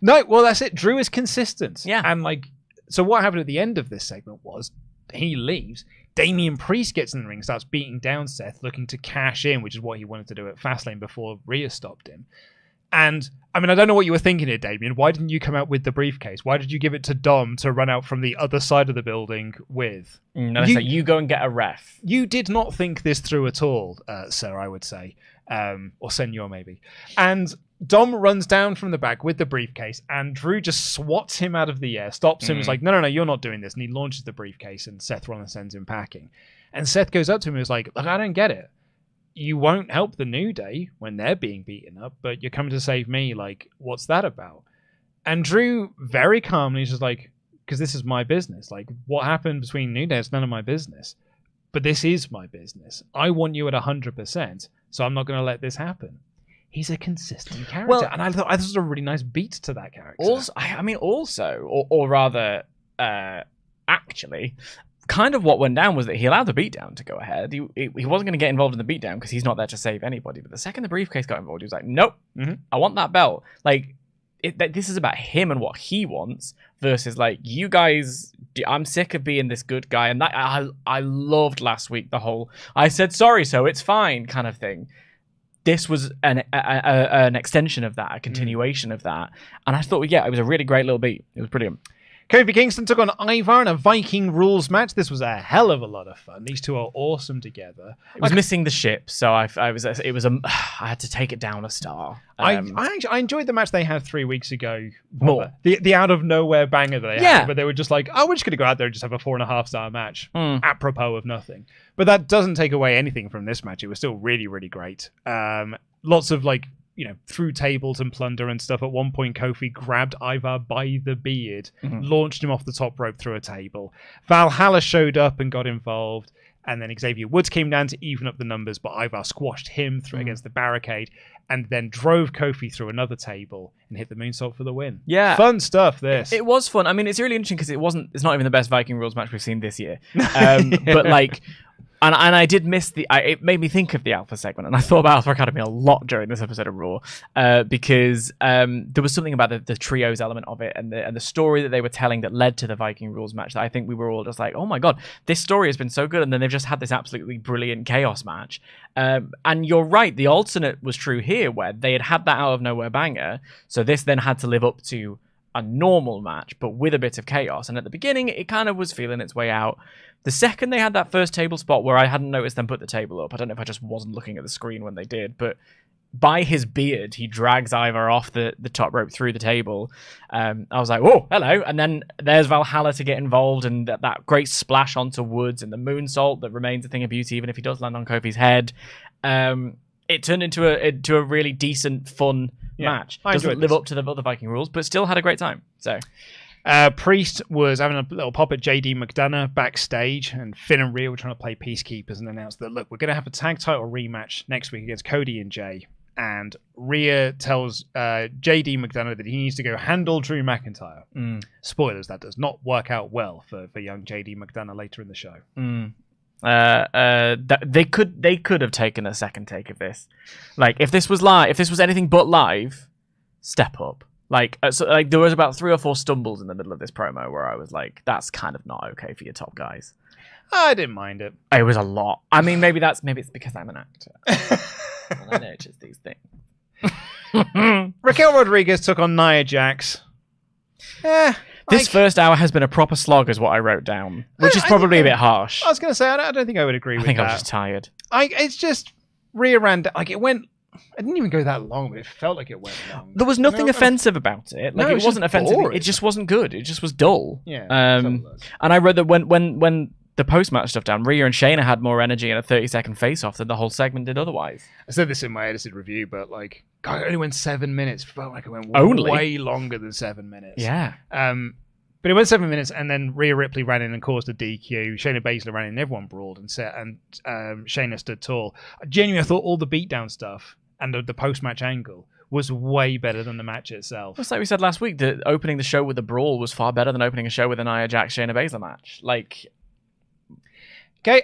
No, well, that's it. Drew is consistent. Yeah. And like, so what happened at the end of this segment was he leaves. Damian Priest gets in the ring, starts beating down Seth, looking to cash in, which is what he wanted to do at Fastlane before Rhea stopped him. And, I mean, I don't know what you were thinking here, Damian. Why didn't you come out with the briefcase? Why did you give it to Dom to run out from the other side of the building with? No, you go and get a ref. You did not think this through at all, sir, I would say. Or senor, maybe. And Dom runs down from the back with the briefcase, and Drew just swats him out of the air, stops him, is like, no, you're not doing this. And he launches the briefcase, and Seth Rollins sends him packing. And Seth goes up to him and is like, look, I don't get it. You won't help the New Day when they're being beaten up, but you're coming to save me. Like, what's that about? And Drew very calmly is just like, because this is my business. Like, what happened between New Day is none of my business. But this is my business. I want you at 100%, so I'm not going to let this happen. He's a consistent character, and I thought this was a really nice beat to that character. Actually, kind of what went down was that he allowed the beatdown to go ahead. He wasn't going to get involved in the beatdown because he's not there to save anybody. But the second the briefcase got involved, he was like, nope, I want that belt. Like, this is about him and what he wants versus like, you guys, I'm sick of being this good guy. And that I loved last week, the whole, I said sorry, so it's fine kind of thing. This was an extension of that, a continuation of that. And I thought, it was a really great little beat. It was brilliant. Kofi Kingston took on Ivar in a Viking Rules match. This was a hell of a lot of fun. These two are awesome together. It was missing the ship, so I had to take it down a star. I enjoyed the match they had 3 weeks ago. More the out of nowhere banger that they had, but they were just like, we're just gonna go out there and just have a 4.5 star match, apropos of nothing. But that doesn't take away anything from this match. It was still really, really great. Lots of like, through tables and plunder and stuff. At one point, Kofi grabbed Ivar by the beard, launched him off the top rope through a table. Valhalla showed up and got involved, and then Xavier Woods came down to even up the numbers, but Ivar squashed him through against the barricade, and then drove Kofi through another table and hit the moonsault for the win. Yeah. Fun stuff, this. It was fun. I mean, it's really interesting because it's not even the best Viking Rules match we've seen this year. But like... And I did miss it made me think of the Alpha segment, and I thought about Alpha Academy a lot during this episode of Raw, because there was something about the trios element of it and the story that they were telling that led to the Viking Rules match that I think we were all just like, oh my god, this story has been so good, and then they've just had this absolutely brilliant chaos match. And you're right, the alternate was true here, where they had that out of nowhere banger, so this then had to live up to a normal match, but with a bit of chaos. And at the beginning, it kind of was feeling its way out. The second they had that first table spot where I hadn't noticed them put the table up, I don't know if I just wasn't looking at the screen when they did, but by his beard, he drags Ivar off the top rope through the table. I was like, whoa, hello. And then there's Valhalla to get involved, and that great splash onto Woods and the moonsault that remains a thing of beauty, even if he does land on Kofi's head. It turned into a really decent, fun match. Doesn't live up to the other Viking Rules, but still had a great time. So... Priest was having a little pop at JD McDonough backstage, and Finn and Rhea were trying to play peacekeepers and announced that, look, we're going to have a tag title rematch next week against Cody and Jey. And Rhea tells JD McDonough that he needs to go handle Drew McIntyre. Spoilers, that does not work out well for young JD McDonough later in the show. They could have taken a second take of this. Like, if this was live, if this was anything but live, step up. Like there was about 3 or 4 stumbles in the middle of this promo where I was like, that's kind of not okay for your top guys. I didn't mind it. It was a lot. I mean, maybe it's because I'm an actor. And I notice these things. Raquel Rodriguez took on Nia Jax. This first hour has been a proper slog, is what I wrote down, which is probably a bit harsh. I was going to say, I don't think I would agree with that. I think I was just tired. It's just Rhea ran like it went. It didn't even go that long, but it felt like it went long. There was nothing offensive about it. Like, it wasn't offensive. Boring. It just wasn't good. It just was dull. Yeah. And I read that when the post-match stuff down, Rhea and Shayna had more energy in a 30-second face-off than the whole segment did otherwise. I said this in my edited review, but like, God, it only went 7 minutes. It felt like it went way longer than 7 minutes. Yeah. But it went 7 minutes, and then Rhea Ripley ran in and caused a DQ. Shayna Baszler ran in, and everyone brawled and Shayna stood tall. Genuinely, I thought all the beatdown stuff and the post-match angle was way better than the match itself. It's like we said last week, that opening the show with a brawl was far better than opening a show with a Nia Jax Shayna Baszler match. Like. Okay,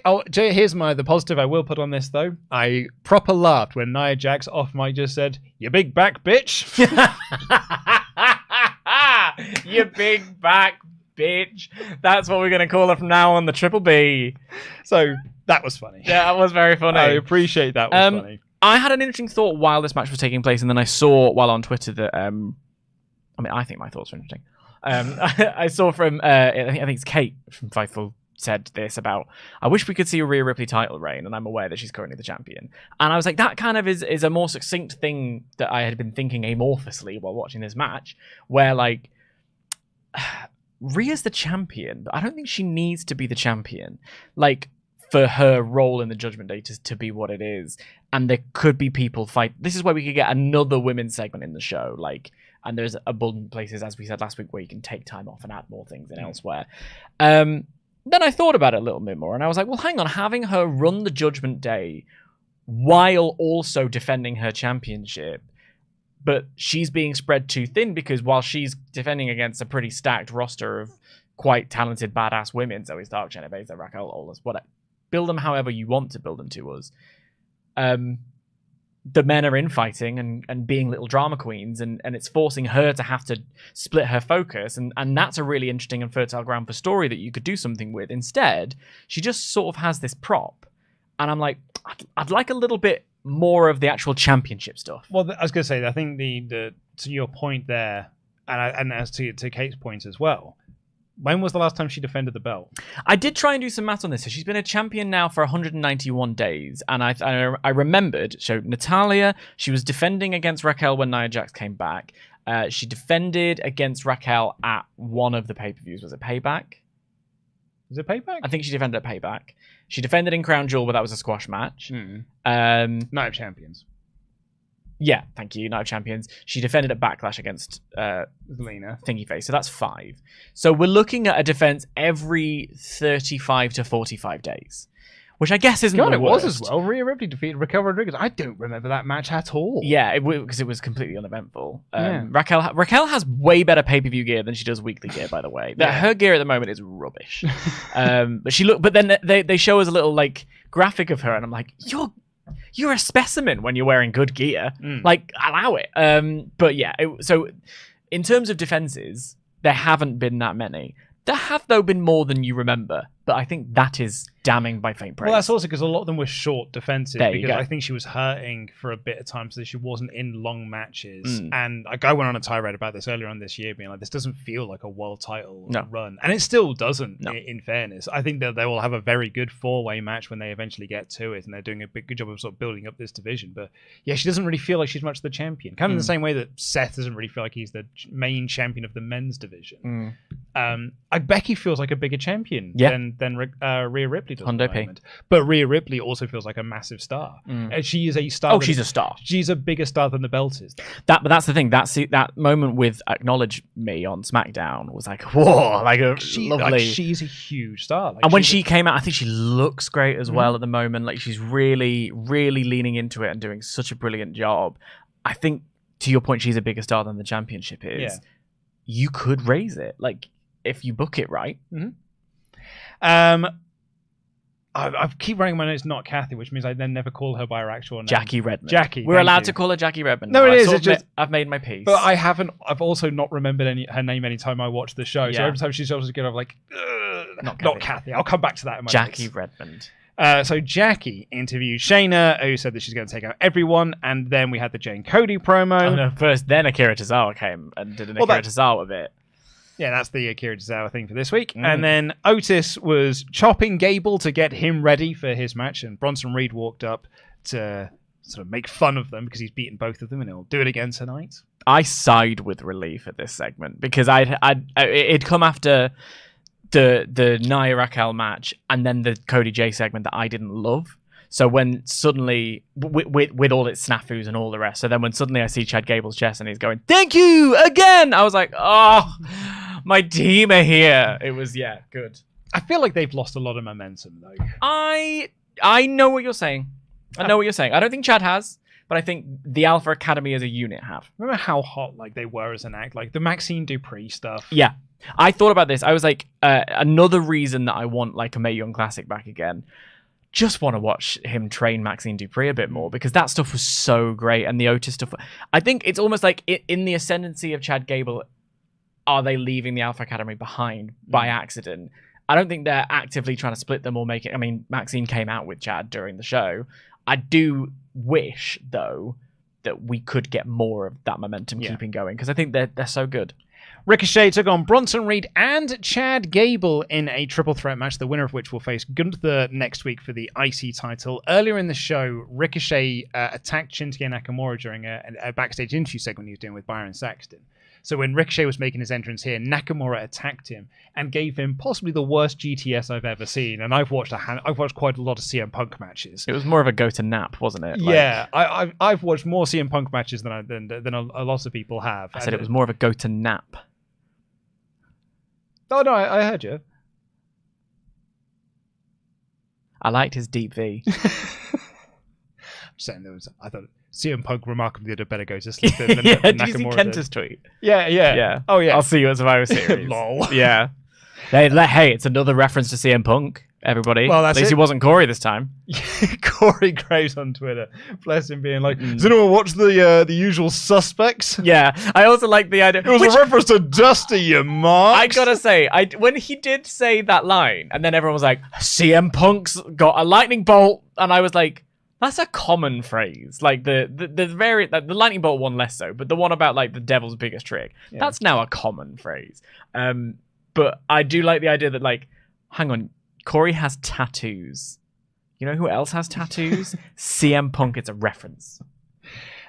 here's the positive I will put on this, though. I proper laughed when Nia Jax off mic just said, "You big back bitch." You big back bitch. That's what we're going to call her from now on, the Triple B. So, that was funny. Yeah, that was very funny. I appreciate that was funny. I had an interesting thought while this match was taking place, and then I saw while on Twitter that, I think my thoughts were interesting. I saw from, I think it's Kate from Fightful, said this about, I wish we could see a Rhea Ripley title reign, and I'm aware that she's currently the champion. And I was like, that kind of is a more succinct thing that I had been thinking amorphously while watching this match, where like, Rhea's the champion, but I don't think she needs to be the champion, like, for her role in the Judgment Day to be what it is. And there could be people fight. This is where we could get another women's segment in the show, like, and there's abundant places, as we said last week, where you can take time off and add more things in elsewhere. Then I thought about it a little bit more, and I was like, well, hang on, having her run the Judgment Day while also defending her championship, but she's being spread too thin, because while she's defending against a pretty stacked roster of quite talented, badass women, Zoe Stark, Shayna Baszler, Raquel, Owens, whatever, build them however you want to build them to us. The men are infighting and being little drama queens, and it's forcing her to have to split her focus, and that's a really interesting and fertile ground for story that you could do something with. Instead, she just sort of has this prop, and I'm like, I'd like a little bit more of the actual championship stuff. Well, I was going to say, I think the to your point there, and as to Kate's point as well, when was the last time she defended the belt? I did try and do some math on this. So she's been a champion now for 191 days. And I remembered, so Natalya, she was defending against Raquel when Nia Jax came back. She defended against Raquel at one of the pay-per-views. Was it Payback? Was it Payback? I think she defended at Payback. She defended in Crown Jewel, but that was a squash match. Night of Champions. Yeah, thank you. Night of Champions. She defended at Backlash against Lena Thingy Face. So that's 5. So we're looking at a defense every 35 to 45 days, which I guess isn't the worst. Was as well. Rhea Ripley defeated Raquel Rodriguez. I don't remember that match at all. Yeah, because it was completely uneventful. Raquel has way better pay-per-view gear than she does weekly gear, by the way. Her gear at the moment is rubbish. But then they show us a little like graphic of her, and I'm like, you're a specimen when you're wearing good gear. Like, allow it. But yeah, so in terms of defenses, there haven't been that many. There have, though, been more than you remember, but I think that is damning by faint praise. Well, that's also because a lot of them were short defenses, because go. I think she was hurting for a bit of time, so she wasn't in long matches. And I went on a tirade about this earlier on this year, being like, this doesn't feel like a world title run. And it still doesn't, in fairness. I think that they will have a very good 4-way match when they eventually get to it, and they're doing a good job of sort of building up this division. But yeah, she doesn't really feel like she's much the champion. Kind of in the same way that Seth doesn't really feel like he's the main champion of the men's division. Becky feels like a bigger champion than than Rhea Ripley does. Hondo P. But Rhea Ripley also feels like a massive star. And she is a star. Oh, she's a star. She's a bigger star than the belt is. But that's the thing. That moment with Acknowledge Me on SmackDown was like, whoa, like a lovely. Like, she's a huge star. Like, and when she came out, I think she looks great as well at the moment. Like she's really, really leaning into it and doing such a brilliant job. I think, to your point, she's a bigger star than the championship is. Yeah. You could raise it, like if you book it right. I keep running my notes, not Kathy, which means I then never call her by her actual name. Jackie Redmond. Jackie. We're allowed to call her Jackie Redmond. No, it is. I've made my peace. But I haven't. I've also not remembered her name any time I watch the show. So every time she's supposed to get, I'm like, not Kathy. I'll come back to that in my Jackie notes. Redmond. So Jackie interviewed Shayna, who said that she's going to take out everyone, and then we had the Jane Cody promo. Oh no! First, then Akira Tozawa came and did an Akira Tozawa bit. Yeah, that's the Akira Tozawa thing for this week. And then Otis was chopping Gable to get him ready for his match, and Bronson Reed walked up to sort of make fun of them because he's beaten both of them, and he'll do it again tonight. I sighed with relief at this segment because it'd come after the Nia Raquel match and then the Cody Jey segment that I didn't love. So when suddenly, with all its snafus and all the rest, so then when suddenly I see Chad Gable's chest and he's going, "Thank you again," I was like, oh, my team are here. It was, good. I feel like they've lost a lot of momentum, though. I know what you're saying. I know what you're saying. I don't think Chad has, but I think the Alpha Academy as a unit have. Remember how hot like they were as an act? Like the Maxine Dupree stuff. Yeah. I thought about this. I was like, another reason that I want like a Mae Young Classic back again. Just want to watch him train Maxine Dupree a bit more because that stuff was so great. And the Otis stuff, I think it's almost like in the ascendancy of Chad Gable, are they leaving the Alpha Academy behind by accident? I don't think they're actively trying to split them or make it. I mean, Maxine came out with Chad during the show. I do wish, though, that we could get more of that momentum keeping going because I think they're so good. Ricochet took on Bronson Reed and Chad Gable in a triple threat match, the winner of which will face Gunther next week for the IC title. Earlier in the show, Ricochet attacked Shinsuke Nakamura during a backstage interview segment he was doing with Byron Saxton. So when Ricochet was making his entrance here, Nakamura attacked him and gave him possibly the worst GTS I've ever seen. And I've watched quite a lot of CM Punk matches. It was more of a go to nap, wasn't it? Yeah, I've watched more CM Punk matches than a lot of people have. I said it was more of a go to nap. Oh no, I heard you. I liked his deep V. I'm saying I thought CM Punk remarkably did a better go to sleep than Nakamura did you see Kenta's tweet? Yeah. Oh yeah. I'll see you at Survivor Series. Lol. Yeah. Hey, it's another reference to CM Punk. Everybody. Well, that's at least he wasn't Corey this time. Corey Graves on Twitter, bless him, being like, "Does anyone watch the Usual Suspects?" Yeah, I also like the idea. It was a reference to Dusty, you marks. I gotta say, when he did say that line, and then everyone was like, "CM Punk's got a lightning bolt," and I was like, "That's a common phrase." Like the lightning bolt one less so, but the one about like the devil's biggest trick, that's now a common phrase. But I do like the idea that like, hang on. Corey has tattoos. You know who else has tattoos? CM Punk. It's a reference.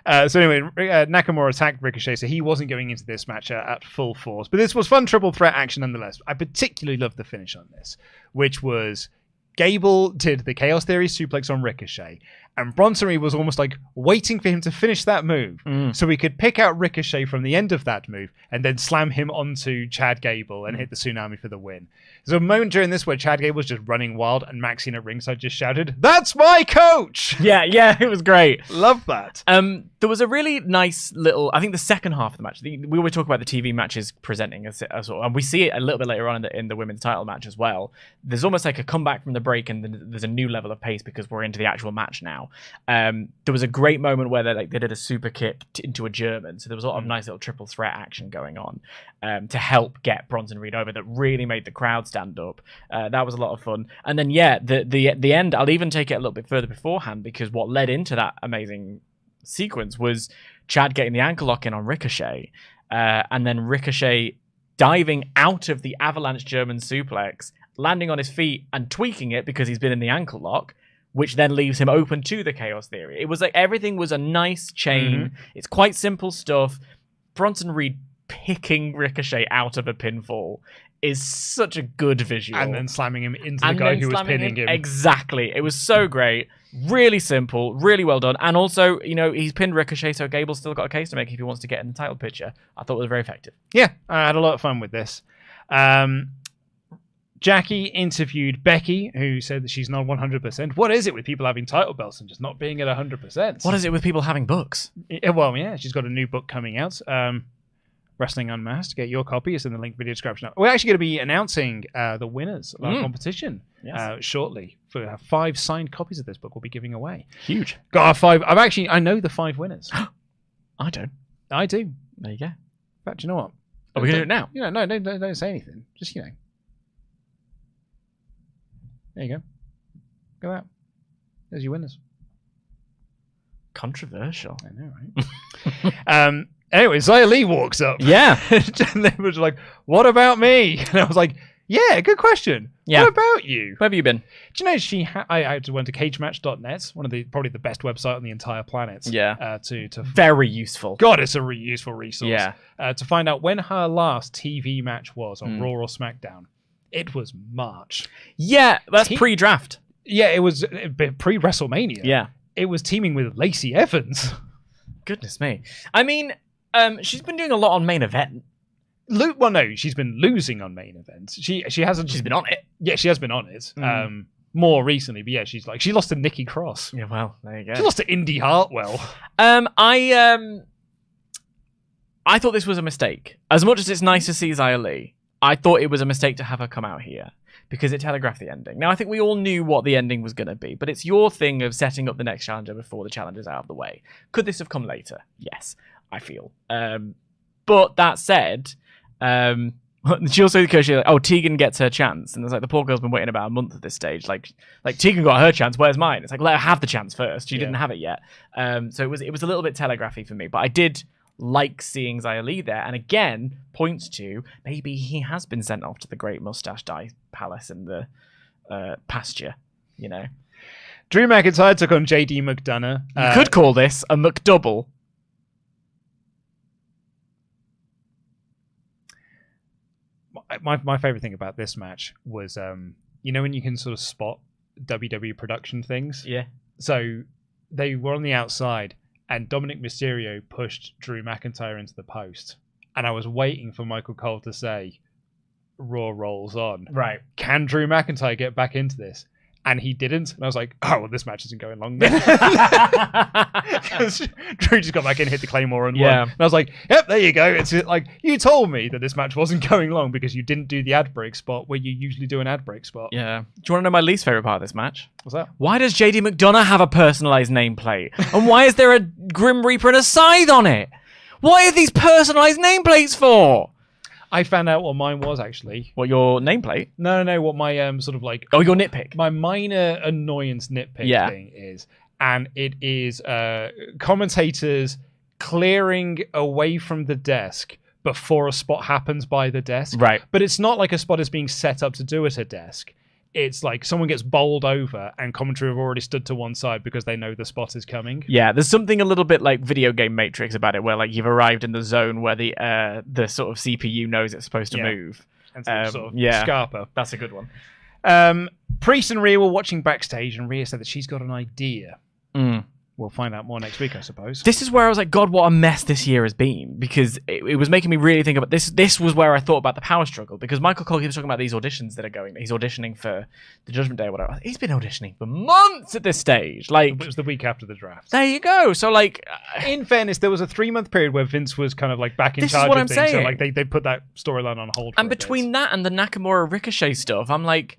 So anyway, Nakamura attacked Ricochet, so he wasn't going into this match at full force. But this was fun triple threat action nonetheless. I particularly loved the finish on this, which was Gable did the Chaos Theory suplex on Ricochet, and Bronson Reed was almost like waiting for him to finish that move so we could pick out Ricochet from the end of that move and then slam him onto Chad Gable and hit the Tsunami for the win. There's a moment during this where Chad Gable was just running wild and Maxine at ringside just shouted, "That's my coach!" Yeah, it was great. Love that. There was a really nice little, I think the second half of the match, we always talk about the TV matches presenting as and we see it a little bit later on in the women's title match as well. There's almost like a comeback from the break and then there's a new level of pace because we're into the actual match now. There was a great moment where they did a super kick into a German, so there was a lot of nice little triple threat action going on to help get Bronson Reed over that really made the crowd stand up. That was a lot of fun. And then the end, I'll even take it a little bit further beforehand because what led into that amazing sequence was Chad getting the ankle lock in on Ricochet and then Ricochet diving out of the avalanche German suplex, landing on his feet and tweaking it because he's been in the ankle lock, which then leaves him open to the Chaos Theory. It was like everything was a nice chain. It's quite simple stuff. Bronson Reed picking Ricochet out of a pinfall is such a good visual. And then slamming him into the guy who was pinning him. Exactly. It was so great. Really simple. Really well done. And also, he's pinned Ricochet, so Gable's still got a case to make if he wants to get in the title picture. I thought it was very effective. Yeah, I had a lot of fun with this. Jackie interviewed Becky, who said that she's not 100%. What is it with people having title belts and just not being at 100%? What is it with people having books? Well, yeah, she's got a new book coming out. Wrestling Unmasked. Get your copy. It's in the link video description. We're actually going to be announcing the winners of our competition shortly. For 5 signed copies of this book we'll be giving away. Huge. Got our 5. I know the 5 winners. I don't. I do. There you go. In fact, you know what? Are we going to do it now? No, don't say anything. Just, There you go. Look at that. There's your winners. Controversial. I know, right? Anyway, Xia Li walks up. Yeah. And they were like, what about me? And I was like, yeah, good question. Yeah. What about you? Where have you been? Do you know I went to cagematch.net, one of probably the best website on the entire planet. Yeah. To very useful. God, it's a useful resource. Yeah. To find out when her last TV match was on Raw or SmackDown. It was March. Yeah, that's pre-draft. Yeah, it was pre-WrestleMania. Yeah. It was teaming with Lacey Evans. Goodness me. I mean, she's been doing a lot on main event. Well, no, she's been losing on main events. She hasn't. She's been on it. Yeah, she has been on it. More recently, but yeah, she lost to Nikki Cross. Yeah, well, there you go. She lost to Indy Hartwell. I thought this was a mistake. As much as it's nice to see Xia Li, I thought it was a mistake to have her come out here because it telegraphed the ending. Now, I think we all knew what the ending was going to be, but it's your thing of setting up the next challenger before the challenger's out of the way. Could this have come later? Yes, I feel. But that said, she also Tegan gets her chance, and it's like the poor girl's been waiting about a month at this stage. Like Tegan got her chance. Where's mine? It's like let her have the chance first. She didn't have it yet. So it was a little bit telegraphy for me, but I did like seeing Xia Li there, and again points to maybe he has been sent off to the Great Mustache Dye Palace in the pasture. Drew McIntyre took on JD McDonough. You could call this a McDouble. My favorite thing about this match was, when you can sort of spot WWE production things? Yeah. So they were on the outside, and Dominic Mysterio pushed Drew McIntyre into the post. And I was waiting for Michael Cole to say, Raw rolls on. Right. Can Drew McIntyre get back into this? And he didn't. And I was like, oh, well, this match isn't going long then. Because Drew just got back in, hit the Claymore and won. And I was like, yep, there you go. It's like, you told me that this match wasn't going long because you didn't do the ad break spot where you usually do an ad break spot. Yeah. Do you want to know my least favorite part of this match? What's that? Why does JD McDonough have a personalized nameplate? And why is there a Grim Reaper and a scythe on it? What are these personalized nameplates for? I found out what mine was, actually. What, your nameplate? No, what my sort of like... Oh, your nitpick. My minor annoyance nitpick thing is. And it is commentators clearing away from the desk before a spot happens by the desk. Right. But it's not like a spot is being set up to do at a desk. It's like someone gets bowled over and commentary have already stood to one side because they know the spot is coming. Yeah, there's something a little bit like video game Matrix about it, where like you've arrived in the zone where the sort of CPU knows it's supposed to move. And sort of Scarpa. That's a good one. Priest and Rhea were watching backstage, and Rhea said that she's got an idea. We'll find out more next week, I suppose. This is where I was like, God, what a mess this year has been, because it was making me really think about this. This was where I thought about the power struggle, because Michael Cole keeps talking about these auditions that are going. He's auditioning for the Judgment Day or whatever. He's been auditioning for months at this stage. Like, it was the week after the draft. There you go. So, like, in fairness, there was a 3-month period where Vince was kind of like back in charge of things. So, like, they put that storyline on hold. And between that and the Nakamura Ricochet stuff, I'm like,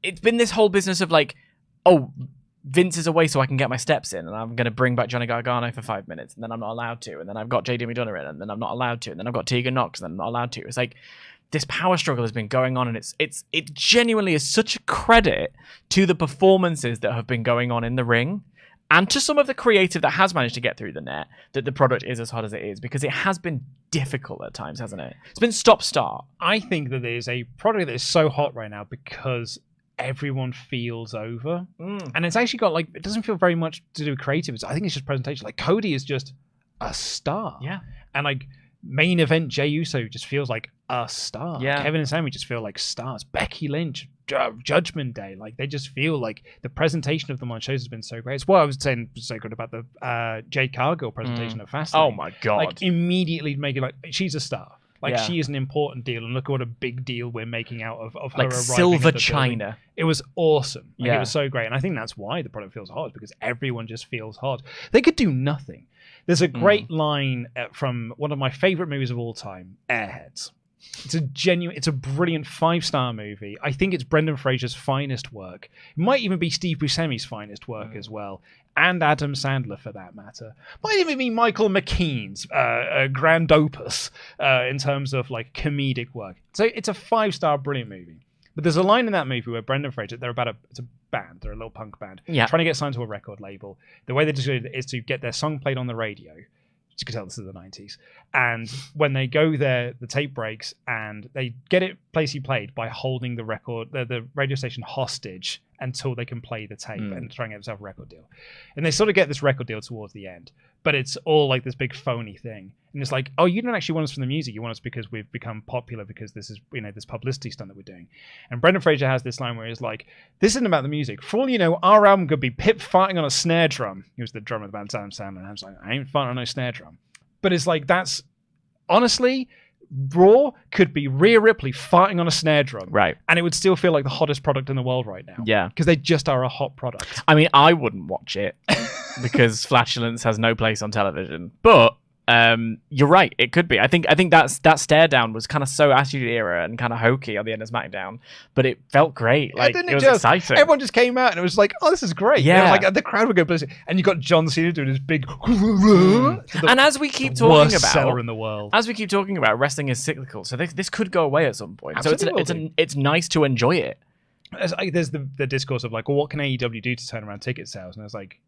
it's been this whole business of like, oh, Vince is away so I can get my steps in, and I'm going to bring back Johnny Gargano for 5 minutes, and then I'm not allowed to, and then I've got JD McDonough in, and then I'm not allowed to, and then I've got Tegan Knox, and then I'm not allowed to. It's like this power struggle has been going on, and it genuinely is such a credit to the performances that have been going on in the ring, and to some of the creative that has managed to get through the net, that the product is as hot as it is, because it has been difficult at times, hasn't it? It's been stop-start. I think that there's a product that is so hot right now because everyone feels over, and it's actually got like, it doesn't feel very much to do with creative. I think it's just presentation. Like, Cody is just a star, yeah, and like Main event, Jey Uso just feels like a star. Yeah. Kevin and Sami just feel like stars. Becky Lynch, Judgment Day, like they just feel like the presentation of them on shows has been so great. It's what I was saying was so good about the Jade Cargill presentation at Fastlane. Oh my god! Like immediately making like she's a star. Like she is an important deal, and look at what a big deal we're making out of her like arriving silver at the china. Building. It was awesome. Like, it was so great, and I think that's why the product feels hot, because everyone just feels hot. They could do nothing. There's a great line from one of my favorite movies of all time, Airheads. It's a brilliant 5-star movie. I think it's Brendan Fraser's finest work. It might even be Steve Buscemi's finest work as well, and Adam Sandler for that matter. Might even be Michael McKean's grand opus in terms of like comedic work. So it's a 5-star brilliant movie. But there's a line in that movie where Brendan Fraser, it's a band, they're a little punk band, trying to get signed to a record label. The way they do it is to get their song played on the radio. You can tell this is the 90s. And when they go there, the tape breaks, and they get it placely played by holding the radio station hostage until they can play the tape and try and get themselves a record deal. And they sort of get this record deal towards the end, but it's all like this big phony thing. And it's like, oh, you don't actually want us for the music. You want us because we've become popular because this is, this publicity stunt that we're doing. And Brendan Fraser has this line where he's like, this isn't about the music. For all you know, our album could be Pip farting on a snare drum. He was the drummer of the band, Adam Sandler. And I was like, I ain't farting on no snare drum. But it's like, that's honestly, Raw could be Rhea Ripley farting on a snare drum. Right. And it would still feel like the hottest product in the world right now. Yeah. Because they just are a hot product. I mean, I wouldn't watch it because flatulence has no place on television. But you're right, it could be. I think that stare down was kind of so Attitude Era and kind of hokey on the end of SmackDown, but it felt great. Like it was exciting. Everyone just came out and it was like, oh, this is great. Yeah, like the crowd would go ballistic. And you got John Cena doing his big. And as we keep talking about, seller in the world. As we keep talking about, wrestling is cyclical, so this could go away at some point. Absolutely. So it's nice to enjoy it. There's the discourse of like, well, what can AEW do to turn around ticket sales? And I was like,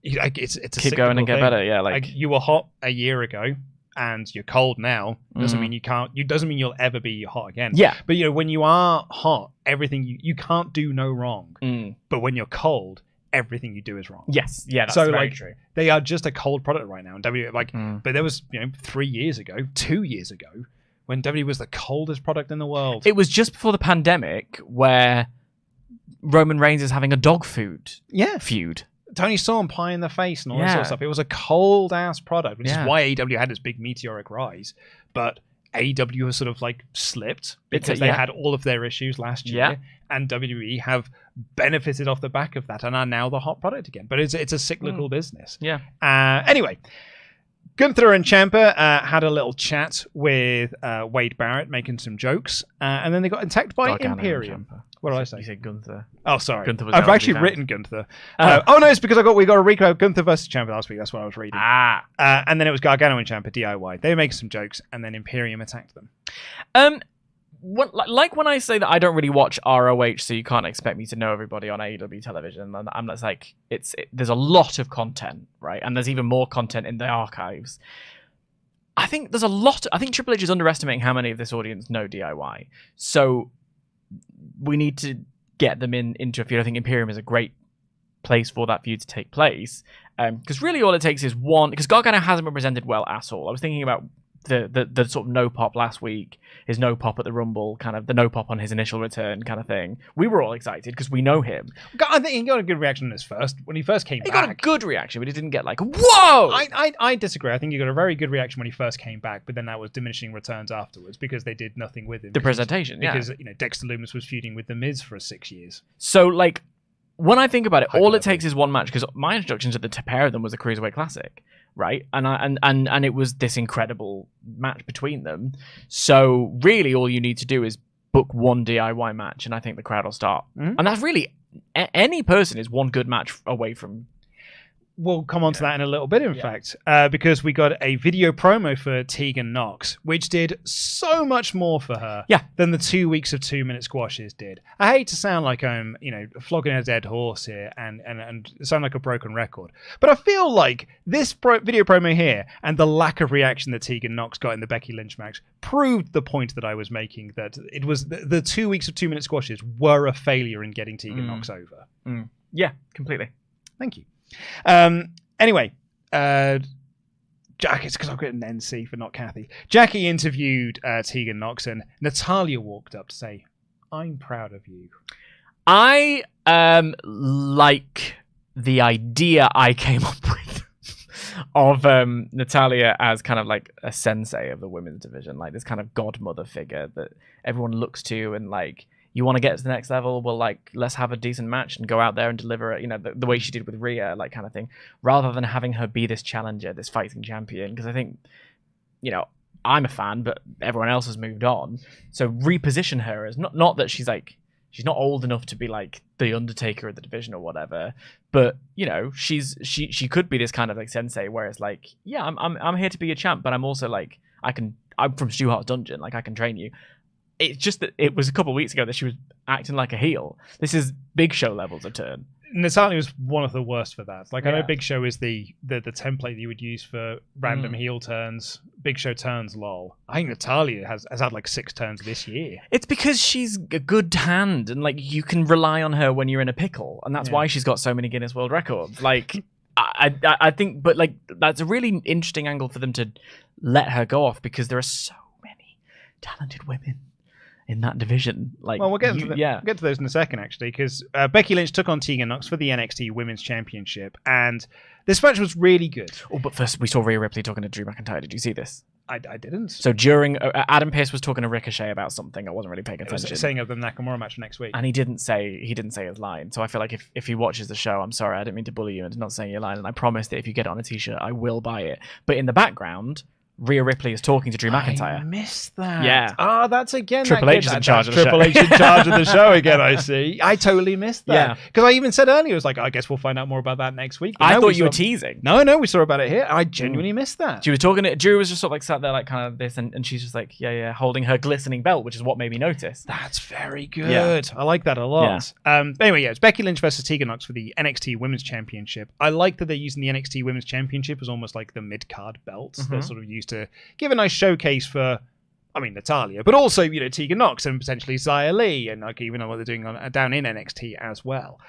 it's a keep going and get thing. better. Yeah, like you were hot a year ago and you're cold now. Doesn't mean you can't. Doesn't mean you'll ever be hot again. Yeah. But when you are hot, everything you can't do no wrong. But when you're cold, everything you do is wrong. Yes. Yeah. That's so very true. They are just a cold product right now. And but there was 3 years ago, 2 years ago, when WWE was the coldest product in the world. It was just before the pandemic where Roman Reigns is having a dog food feud. Tony Storm pie in the face and all that sort of stuff. It was a cold ass product, which is why AEW had this big meteoric rise. But AEW has sort of like slipped because they had all of their issues last year, and WWE have benefited off the back of that and are now the hot product again. But it's a cyclical business. Yeah. Anyway, Gunther and Ciampa had a little chat with Wade Barrett, making some jokes, and then they got attacked by Imperium. What did I say? You said Gunther. Oh, sorry. I've actually written Gunther. No, it's because we got a recap of Gunther versus Ciampa last week. That's what I was reading. And then it was Gargano and Ciampa DIY. They were making some jokes, and then Imperium attacked them. Like when I say that I don't really watch ROH, so you can't expect me to know everybody on AEW television. And I'm just like, there's a lot of content, right? And there's even more content in the archives. I think Triple H is underestimating how many of this audience know DIY. So we need to get them into a feud. I think Imperium is a great place for that feud to take place. Because really all it takes is one, because Gargano hasn't been presented well at all. I was thinking about the sort of no pop last week, his no pop at the Rumble, kind of the no pop on his initial return kind of thing. We were all excited because we know him. I think he got a good reaction when he first came back. He got a good reaction, but he didn't get like, whoa! I disagree. I think he got a very good reaction when he first came back, but then that was diminishing returns afterwards because they did nothing with him. Because Dexter Lumis was feuding with The Miz for 6 years. So like, when I think about it, all it takes is one match, because my introduction to the pair of them was the Cruiserweight Classic. Right, and it was this incredible match between them. So really, all you need to do is book one DIY match, and I think the crowd will start. And that's really any person is one good match away from. We'll come on to that in a little bit, in fact, because we got a video promo for Tegan Nox, which did so much more for her than the 2 weeks of 2-minute squashes did. I hate to sound like I'm, flogging a dead horse here and sound like a broken record, but I feel like this video promo here and the lack of reaction that Tegan Nox got in the Becky Lynch match proved the point that I was making, that it was the 2 weeks of 2-minute squashes were a failure in getting Tegan Nox over. Yeah, completely. Thank you. Anyway, Jackie, it's because I've got an NC for not Kathy. Jackie interviewed Tegan Nox, and Natalya walked up to say, "I'm proud of you." I like the idea I came up with of Natalya as kind of like a sensei of the women's division, like this kind of godmother figure that everyone looks to, and like, you want to get to the next level, well, like, let's have a decent match and go out there and deliver it, you know, the way she did with Rhea, like, kind of thing, rather than having her be this challenger, this fighting champion. Because I think, you know, I'm a fan, but everyone else has moved on. So reposition her as not that she's like, she's not old enough to be like the Undertaker of the division or whatever, but you know, she could be this kind of like sensei, where it's like, yeah, I'm here to be a champ, but I'm also like, I'm from Stu Hart's dungeon, like I can train you. It's just that it was a couple of weeks ago that she was acting like a heel. This is Big Show levels of turn. Natalia was one of the worst for that. Like, I know Big Show is the template that you would use for random heel turns. Big Show turns, lol. I think Natalia has had like 6 turns this year. It's because she's a good hand, and like, you can rely on her when you're in a pickle, and that's why she's got so many Guinness World Records. Like, I think, but like, that's a really interesting angle for them to let her go off, because there are so many talented women in that division. Like, well, we'll get to those in a second, actually, because Becky Lynch took on Tegan Nox for the NXT Women's Championship, and this match was really good. Oh, but first we saw Rhea Ripley talking to Drew McIntyre. Did you see this? I didn't. So during Adam Pearce was talking to Ricochet about something, I wasn't really paying attention. It was saying of the Nakamura match for next week, and he didn't say his line. So I feel like if he watches the show, I'm sorry, I didn't mean to bully you into not saying your line, and I promise that if you get it on a t-shirt, I will buy it. But in the background, Rhea Ripley is talking to Drew McIntyre. I missed that. Yeah. Oh, that's again. Triple H is in charge of the show. Triple H in charge of the show again, I see. I totally missed that. Yeah. Because I even said earlier, I was like, I guess we'll find out more about that next week. But I thought you were teasing. No, we saw about it here. I genuinely missed that. She was talking to Drew, was just sort of like sat there like kind of this, and she's just like, yeah, holding her glistening belt, which is what made me notice. That's very good. Yeah. I like that a lot. Yeah. But anyway, it's Becky Lynch versus Tegan Nox for the NXT Women's Championship. I like that they're using the NXT Women's Championship as almost like the mid-card belt. They're sort of used to give a nice showcase for, Natalya, but also, Tegan Nox and potentially Xia Li, and like even what they're doing down in NXT as well.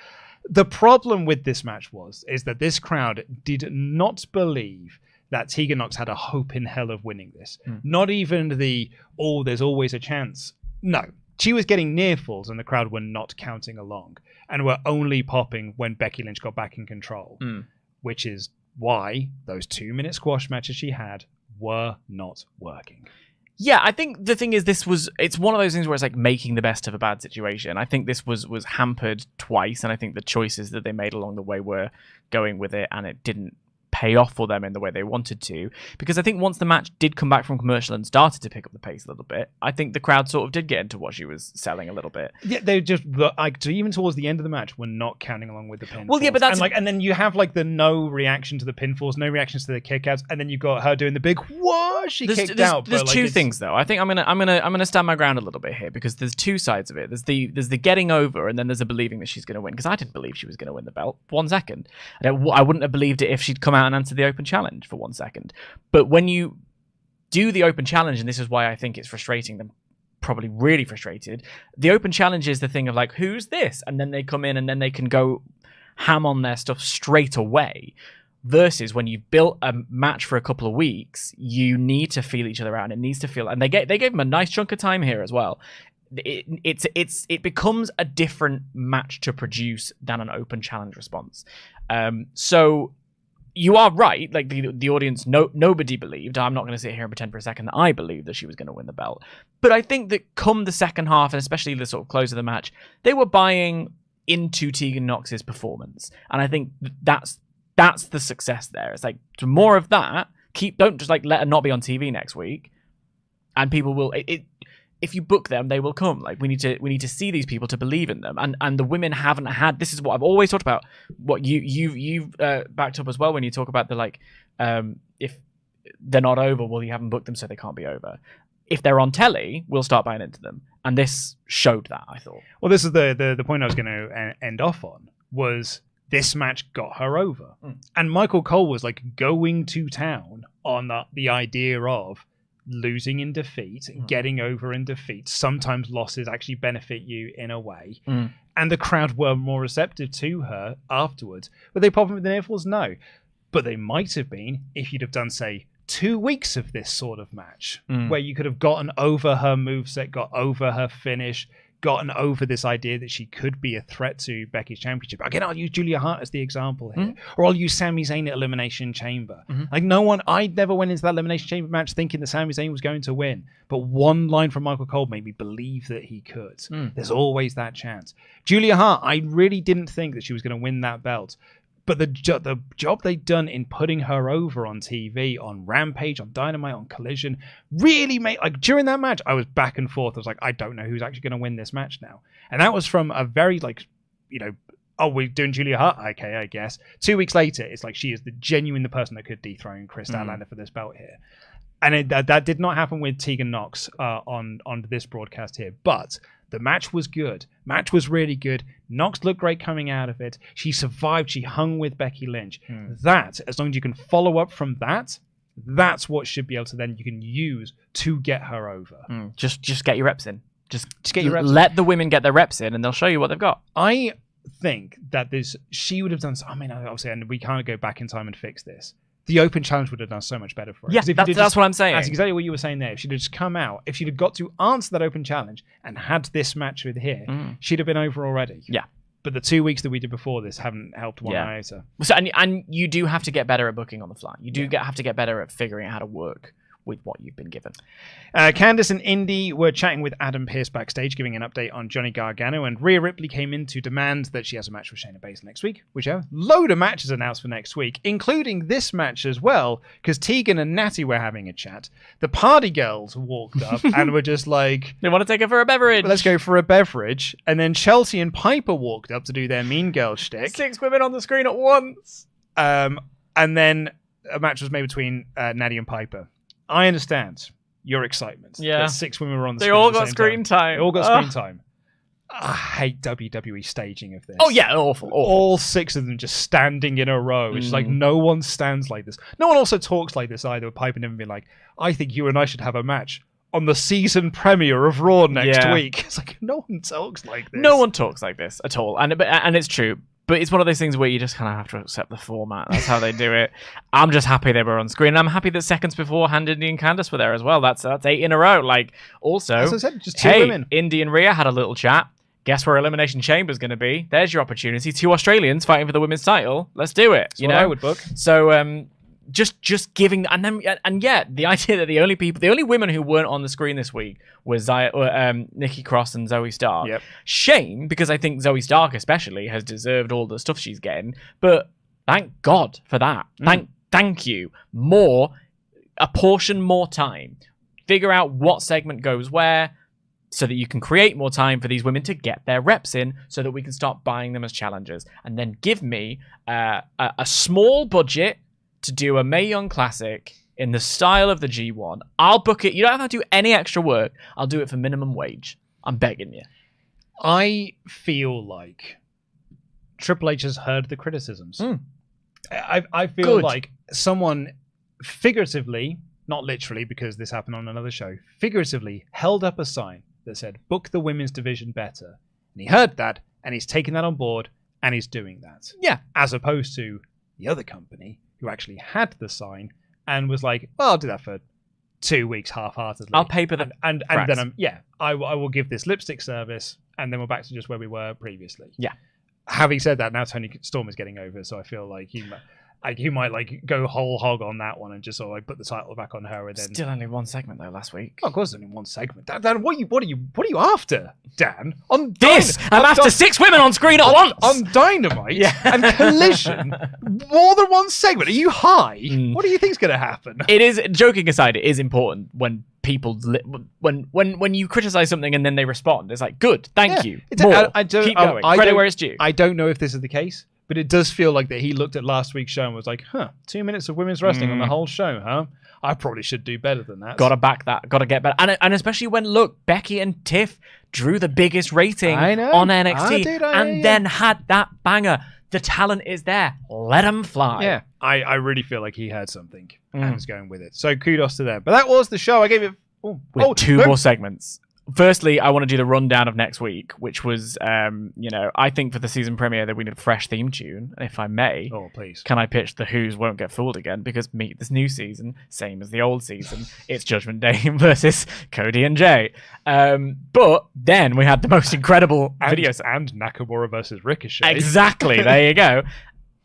The problem with this match is that this crowd did not believe that Tegan Nox had a hope in hell of winning this. Not even there's always a chance. No. She was getting near falls, and the crowd were not counting along, and were only popping when Becky Lynch got back in control, which is why those 2-minute squash matches she had were not working. Yeah, I think the thing is, it's one of those things where it's like making the best of a bad situation. I think this was hampered twice, and I think the choices that they made along the way were going with it, and it didn't pay off for them in the way they wanted to, because I think once the match did come back from commercial and started to pick up the pace a little bit, I think the crowd sort of did get into what she was selling a little bit. Yeah, they just even towards the end of the match were not counting along with the pinfalls. Well, yeah, but that's and then you have like the no reaction to the pinfalls, no reactions to the kickouts, and then you got her doing the big whoa, she kicked out. There's two things though. I think I'm gonna stand my ground a little bit here, because there's two sides of it. There's the getting over, and then there's the believing that she's gonna win. Because I didn't believe she was gonna win the belt for 1 second. I wouldn't have believed it if she'd come out and answered the open challenge for 1 second. But when you do the open challenge, and this is why I think it's frustrating them, probably really frustrated, the open challenge is the thing of like, who's this? And then they come in and then they can go ham on their stuff straight away. Versus when you've built a match for a couple of weeks, you need to feel each other out, and it needs to feel, and they gave them a nice chunk of time here as well. It becomes a different match to produce than an open challenge response. So you are right. Like the audience, nobody believed. I'm not going to sit here and pretend for a second that I believed that she was going to win the belt. But I think that come the second half, and especially the sort of close of the match, they were buying into Tegan Nox's performance, and I think that's the success there. It's like, more of that. Don't just like let her not be on TV next week, and people will. If you book them, they will come. Like we need to see these people to believe in them, and the women haven't had. This is what I've always talked about. What you've backed up as well when you talk about the like, if they're not over, well, you haven't booked them, so they can't be over. If they're on telly, we'll start buying into them, and this showed that, I thought. Well, this is the point I was going to end off on, was this match got her over, and Michael Cole was like going to town on the idea of losing in defeat, getting over in defeat. Sometimes losses actually benefit you in a way. And the crowd were more receptive to her afterwards. Were they popping with the near falls? No. But they might have been if you'd have done, say, 2 weeks of this sort of match where you could have gotten over her moveset, got over her finish, gotten over this idea that she could be a threat to Becky's championship. Again, I'll use Julia Hart as the example here. Or I'll use Sami Zayn at Elimination Chamber. Like I never went into that Elimination Chamber match thinking that Sami Zayn was going to win. But one line from Michael Cole made me believe that he could. There's always that chance. Julia Hart, I really didn't think that she was going to win that belt. But the job they'd done in putting her over on TV, on Rampage, on Dynamite, on Collision, really made, like, during that match, I was back and forth. I was like, I don't know who's actually going to win this match now. And that was from a very, like, you know, oh, we're doing Julia Hart? Okay, I guess. 2 weeks later, it's like she is the person that could dethrone Chris Statlander for this belt here. And that did not happen with Tegan Nox on this broadcast here. But the match was good. Match was really good. Nox looked great coming out of it. She survived. She hung with Becky Lynch. That, as long as you can follow up from that, that's what should be able to then you can use to get her over. Just get your reps in. Just get your reps in. Let the women get their reps in and they'll show you what they've got. I think that she would have done, I mean, obviously, and we can't go back in time and fix this. The Open Challenge would have done so much better for her. Yeah, that's what I'm saying. That's exactly what you were saying there. If she'd have just come out, if she'd have got to answer that Open Challenge and had this match with here, she'd have been over already. Yeah. But the 2 weeks that we did before this haven't helped one iota. So, and you do have to get better at booking on the fly. You do have to get better at figuring out how to work with what you've been given. Candice and Indy were chatting with Adam Pearce backstage, giving an update on Johnny Gargano, and Rhea Ripley came in to demand that she has a match with Shayna Baszler next week, which are a load of matches announced for next week, including this match as well, because Tegan and Natty were having a chat. The party girls walked up and were just like, they want to take her for a beverage. Let's go for a beverage. And then Chelsea and Piper walked up to do their mean girl shtick. 6 women on the screen at once. And then a match was made between Natty and Piper. I understand your excitement. Yeah. That 6 women were on the screen. They all got screen time. They all got screen time. I hate WWE staging of this. Oh, yeah, awful. All 6 of them just standing in a row. It's like no one stands like this. No one also talks like this either. Piper never been like, I think you and I should have a match on the season premiere of Raw next week. It's like, no one talks like this. No one talks like this at all. And it's true. But it's one of those things where you just kind of have to accept the format. That's how they do it. I'm just happy they were on screen. I'm happy that seconds beforehand, Indy and Candice were there as well. That's 8 in a row. Like, also, as I said, just 2 women. Indy and Rhea had a little chat. Guess where Elimination Chamber's going to be? There's your opportunity. 2 Australians fighting for the women's title. Let's do it. That's what I would book. So, just giving, and yet the idea that the only women who weren't on the screen this week was Nikki Cross and Zoe Stark. Yep. Shame, because I think Zoe Stark especially has deserved all the stuff she's getting. But thank God for that. Thank you. Apportion more time. Figure out what segment goes where, so that you can create more time for these women to get their reps in, so that we can start buying them as challengers, and then give me a small budget to do a Mae Young Classic in the style of the G1. I'll book it. You don't have to do any extra work. I'll do it for minimum wage. I'm begging you. I feel like Triple H has heard the criticisms. I feel like someone figuratively, not literally because this happened on another show, figuratively held up a sign that said, book the women's division better. And he heard that, and he's taken that on board, and he's doing that. Yeah. As opposed to the other company, who actually had the sign and was like, well, I'll do that for 2 weeks half-heartedly. I'll pay for them. And then I will give this lipstick service, and then we're back to just where we were previously. Yeah. Having said that, now Tony Storm is getting over, so I feel like he might like go whole hog on that one and just sort of like put the title back on her, and then still only 1 segment though last week. Oh, of course, only 1 segment. Dan, what are you after, Dan? I'm after 6 women on screen at once on Dynamite and Collision. More than 1 segment. Are you high? What do you think's going to happen? It is, joking aside, it is important when people when you criticize something and then they respond. It's like, good, thank you. Keep going. Credit where it's due. I don't know if this is the case, but it does feel like that he looked at last week's show and was like, 2 minutes of women's wrestling on the whole show, huh? I probably should do better than that. Gotta back that. Gotta get better. And especially when, look, Becky and Tiff drew the biggest rating on NXT then had that banger. The talent is there. Let them fly. Yeah, I really feel like he heard something and was going with it. So kudos to them. But that was the show. I gave it... 2 more segments. Firstly, I want to do the rundown of next week, which was, I think for the season premiere that we need a fresh theme tune. If I may, please, can I pitch the Who's Won't Get Fooled again? Because meet this new season, same as the old season. It's Judgment Day versus Cody and Jey. But then we had the most incredible videos. And Nakamura versus Ricochet. Exactly, there you go.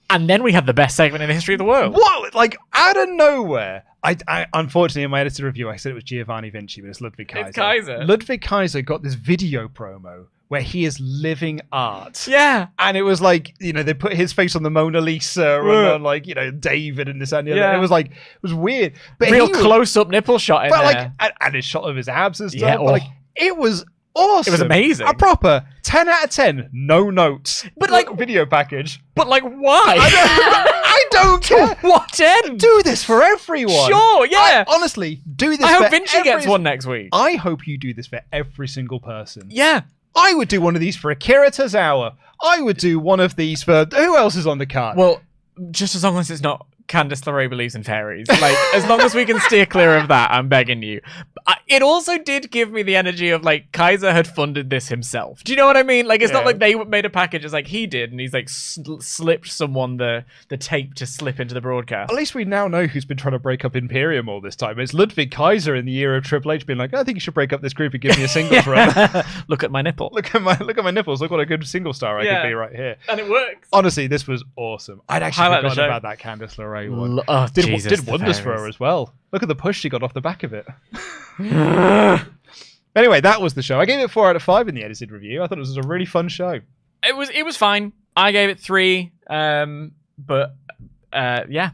And then we had the best segment in the history of the world. What? Like, out of nowhere. I unfortunately, in my edited review, I said it was Giovanni Vinci, but it's Ludwig Kaiser. It's Kaiser. Ludwig Kaiser got this video promo where he is living art. Yeah. And it was like, they put his face on the Mona Lisa and on, David and this and the other. It was weird. But real close-up nipple shot in there. And his shot of his abs and stuff. Yeah, but it was awesome. It was amazing. A proper 10 out of 10, no notes. But video package. But why? I don't care. To what end? Do this for everyone. Sure, yeah. Honestly, do this. I hope Vinci gets one next week. I hope you do this for every single person. Yeah. I would do one of these for Akira Tozawa. I would do one of these for who else is on the card? Well, just as long as it's not Candice LeRae believes in fairies. As long as we can steer clear of that, I'm begging you. It also did give me the energy of Kaiser had funded this himself. Do you know what I mean? It's not like they made a package. It's like he did, and he's slipped someone the tape to slip into the broadcast. At least we now know who's been trying to break up Imperium all this time. It's Ludwig Kaiser in the year of Triple H being like, I think you should break up this group and give me a singles run. Look at my nipple. Look at my nipples. Look what a good single star I could be right here. And it works. Honestly, this was awesome. I'd actually forgotten about that Candice LeRae one. Did wonders for her as well. Look at the push she got off the back of it. Anyway, that was the show. I gave it 4 out of 5 in the edited review. I thought it was a really fun show. It was fine. I gave it 3. But yeah.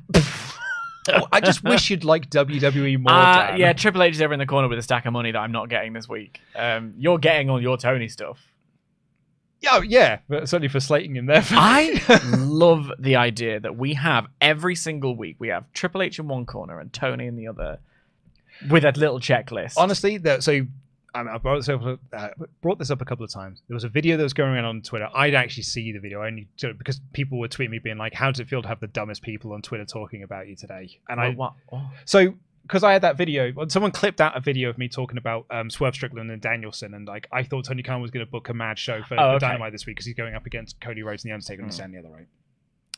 I just wish you'd like WWE more. Dan. Yeah, Triple H is ever in the corner with a stack of money that I'm not getting this week. You're getting all your Tony stuff. Oh, yeah, but certainly for slating him there. I love the idea that we have every single week, we have Triple H in one corner and Tony in the other with a little checklist. Honestly, I brought this up a couple of times. There was a video that was going around on Twitter. I'd actually see the video only because people were tweeting me being like, how does it feel to have the dumbest people on Twitter talking about you today? And So... because I had that video, someone clipped out a video of me talking about Swerve Strickland and Danielson, and I thought Tony Khan was going to book a mad show for Dynamite this week because he's going up against Cody Rhodes and The Undertaker and this and the other, right?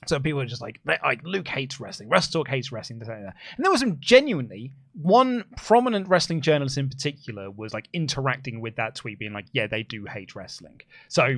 So people were just like Luke hates wrestling, WrestleTalk hates wrestling, this and that. And there was one prominent wrestling journalist in particular was interacting with that tweet, being like, yeah, they do hate wrestling. So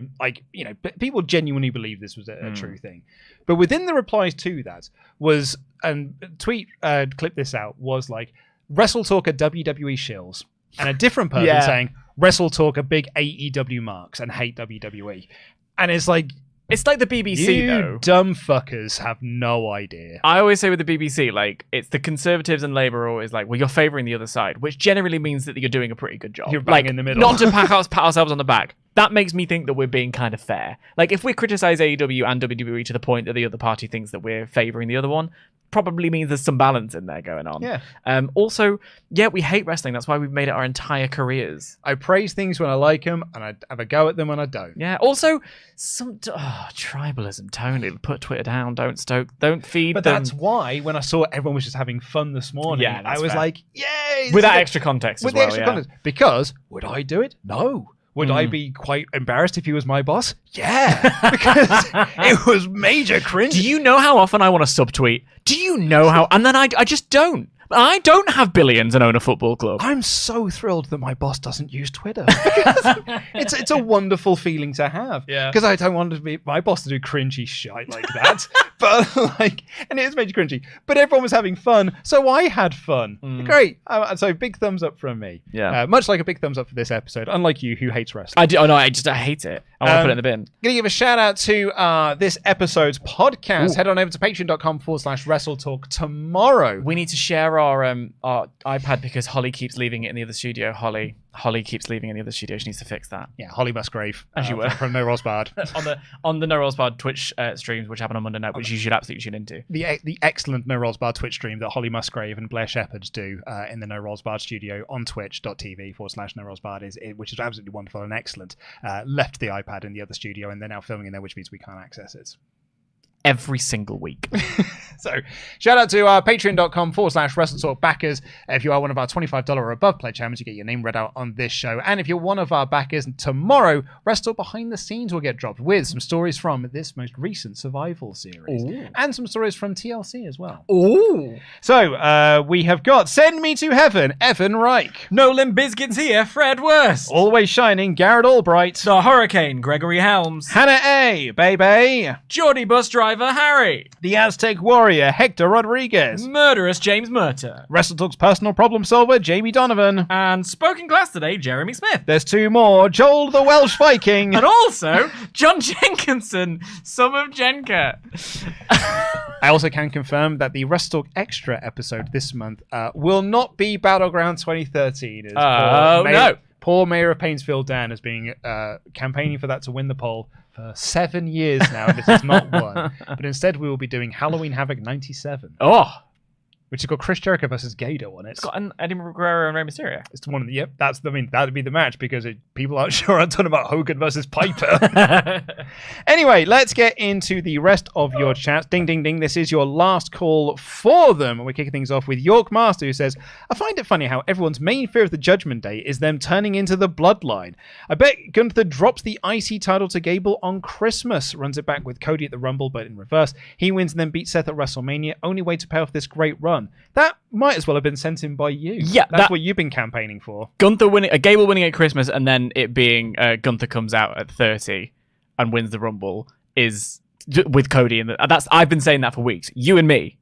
people genuinely believe this was a true thing. But within the replies to that was, and tweet clip this out, was WrestleTalk are WWE shills, and a different person saying WrestleTalk are big AEW marks and hate WWE. And it's like, it's like the BBC, though. You dumb fuckers have no idea. I always say with the BBC, it's the Conservatives and Labour are always like, well, you're favouring the other side, which generally means that you're doing a pretty good job. You're bang in the middle. Not to pat ourselves on the back. That makes me think that we're being kind of fair. If we criticise AEW and WWE to the point that the other party thinks that we're favouring the other one, probably means there's some balance in there going on. Yeah. Also, we hate wrestling. That's why we've made it our entire careers. I praise things when I like them, and I have a go at them when I don't. Yeah. Also, some tribalism. Tony, put Twitter down. Don't feed them. But that's why when I saw everyone was just having fun this morning, I was like, yay! With that extra context with as well. With the extra context. Because, would I do it? No. Would I be quite embarrassed if he was my boss? Yeah, because it was major cringe. Do you know how often I want to subtweet? Do you know how? And then I just don't. I don't have billions and own a football club. I'm so thrilled that my boss doesn't use Twitter. It's a wonderful feeling to have. Yeah. Because I don't want my boss to do cringy shit like that. But and it is major cringy. But everyone was having fun, so I had fun. Great. So big thumbs up from me. Yeah. Much like a big thumbs up for this episode. Unlike you, who hates wrestling. I do. Oh no, I hate it. I want to put it in the bin. Gonna give a shout out to this episode's podcast. Head on over to patreon.com/WrestleTalk tomorrow. We need to share our iPad because Holly keeps leaving it in the other studio. Holly keeps leaving in the other studio. She needs to fix that. Yeah, Holly Musgrave. As you were. From No Rolls Barred. on the No Rolls Barred Twitch streams, which happen on Monday night, which you should absolutely tune into. The excellent No Rolls Barred Twitch stream that Holly Musgrave and Blair Shepard do in the No Rolls Barred studio on twitch.tv/No Rolls Barred, which is absolutely wonderful and excellent. Left the iPad in the other studio and they're now filming in there, which means we can't access it. every single week. So, shout out to our patreon.com/WrestleTalk backers. If you are one of our $25 or above Pledgehammers, you get your name read out on this show. And if you're one of our backers, tomorrow, WrestleTalk Behind the Scenes will get dropped with some stories from this most recent Survival series. Ooh. And some stories from TLC as well. Ooh. So, we have got Send Me to Heaven, Evan Reich. Nolan Biscuits here, Fred Wurst. Always Shining, Garrett Albright. The Hurricane, Gregory Helms. Hannah A, Baby. Geordie Bus Driver, Harry. The Aztec Warrior, Hector Rodriguez. Murderous James Murta. WrestleTalk's personal problem solver, Jamie Donovan. And spoken class today, Jeremy Smith. There's two more, Joel the Welsh Viking. And also, John Jenkinson, son of Jenka. I also can confirm that the WrestleTalk Extra episode this month will not be Battleground 2013. No. Poor Mayor of Painesville, Dan, has been campaigning for that to win the poll for 7 years now. This has not won. But instead, we will be doing Halloween Havoc 97. Oh. Which has got Chris Jericho versus Gado on it. It's got Eddie Guerrero and Rey Mysterio. It's one of the, yep, that would be the match because people aren't sure I'm talking about Hogan versus Piper. Anyway, let's get into the rest of your chats. Ding, ding, ding. This is your last call for them. We're kicking things off with York Master, who says, I find it funny how everyone's main fear of the Judgment Day is them turning into the Bloodline. I bet Gunther drops the IC title to Gable on Christmas, runs it back with Cody at the Rumble, but in reverse. He wins and then beats Seth at WrestleMania. Only way to pay off this great run. That might as well have been sent in by you. Yeah, that's what you've been campaigning for. Gunther winning, Gable winning at Christmas, and then it being Gunther comes out at 30 and wins the Rumble is with Cody. And I've been saying that for weeks. You and me.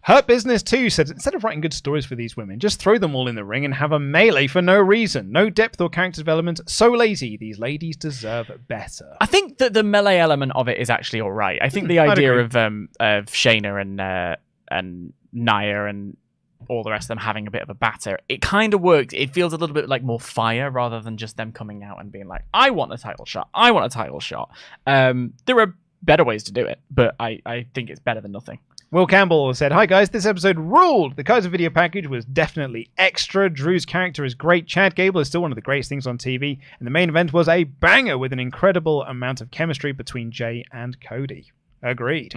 Hurt Business 2 said, instead of writing good stories for these women, just throw them all in the ring and have a melee for no reason. No depth or character development. So lazy. These ladies deserve better. I think that the melee element of it is actually all right. I think the idea of Shayna and Nia and all the rest of them having a bit of a batter, it kind of works. It feels a little bit like more fire rather than just them coming out and being like, I want a title shot. I want a title shot. There are better ways to do it, but I think it's better than nothing. Will Campbell said, hi guys, this episode ruled. The Kaiser video package was definitely extra. Drew's character is great. Chad Gable is still one of the greatest things on TV. And the main event was a banger with an incredible amount of chemistry between Jey and Cody. Agreed.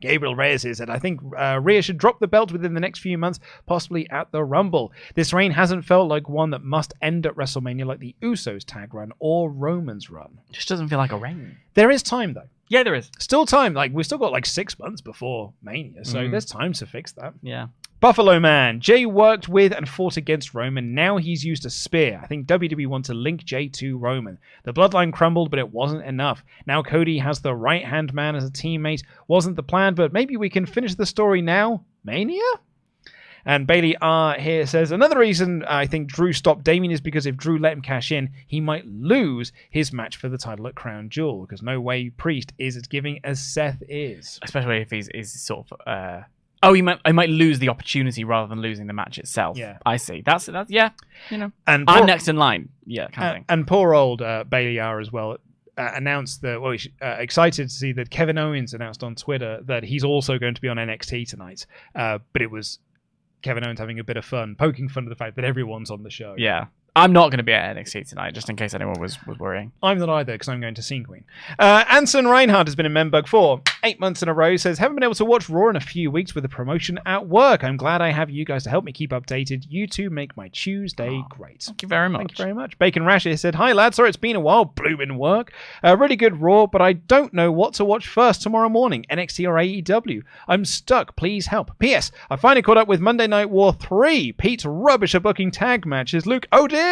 Gabriel Reyes said, I think Rhea should drop the belt within the next few months, possibly at the Rumble. This reign hasn't felt like one that must end at WrestleMania like the Usos tag run or Roman's run. It just doesn't feel like a reign. There is time, though. Yeah, there is. Still time. Like, we've still got like 6 months before Mania, so there's time to fix that. Yeah. Buffalo Man. Jey worked with and fought against Roman. Now he's used a spear. I think WWE want to link Jey to Roman. The bloodline crumbled, but it wasn't enough. Now Cody has the right-hand man as a teammate. Wasn't the plan, but maybe we can finish the story now. Mania? And Bailey R here says, another reason I think Drew stopped Damien is because if Drew let him cash in, he might lose his match for the title at Crown Jewel, because no way Priest is as giving as Seth is. Especially if he's sort of... he might lose the opportunity rather than losing the match itself. Yeah. I see. That's yeah, you know. And I'm next in line. Yeah, kind of thing. And poor old Bailey R as well announced that, excited to see that Kevin Owens announced on Twitter that he's also going to be on NXT tonight. But it was Kevin Owens having a bit of fun, poking fun at the fact that everyone's on the show. Yeah. I'm not going to be at NXT tonight, just in case anyone was worrying. I'm not either, because I'm going to Scene Queen. Anson Reinhardt has been in Membug for 8 months in a row. Says, haven't been able to watch Raw in a few weeks with a promotion at work. I'm glad I have you guys to help me keep updated. You two make my Tuesday great. Thank you very much. Thank you very much. Bacon Rasher said, hi lads, sorry it's been a while. Blooming work. Really good Raw, but I don't know what to watch first tomorrow morning. NXT or AEW? I'm stuck. Please help. P.S. I finally caught up with Monday Night War 3. Pete's rubbish at booking tag matches. Luke, oh dear.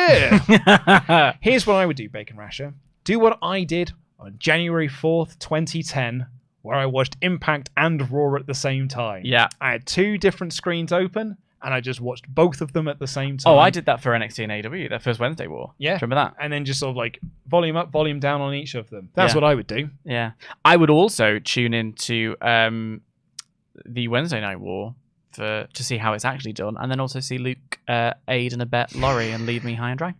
Here's what I would do, Bacon Rasher. Do what I did on January 4th, 2010, where I watched Impact and Raw at the same time. Yeah. I had 2 different screens open, and I just watched both of them at the same time. Oh, I did that for NXT and AEW, that first Wednesday War. Yeah. Remember that? And then just sort of like volume up, volume down on each of them. That's what I would do. Yeah. I would also tune into the Wednesday Night War to see how it's actually done, and then also see Luke aid and abet Laurie and leave me high and dry.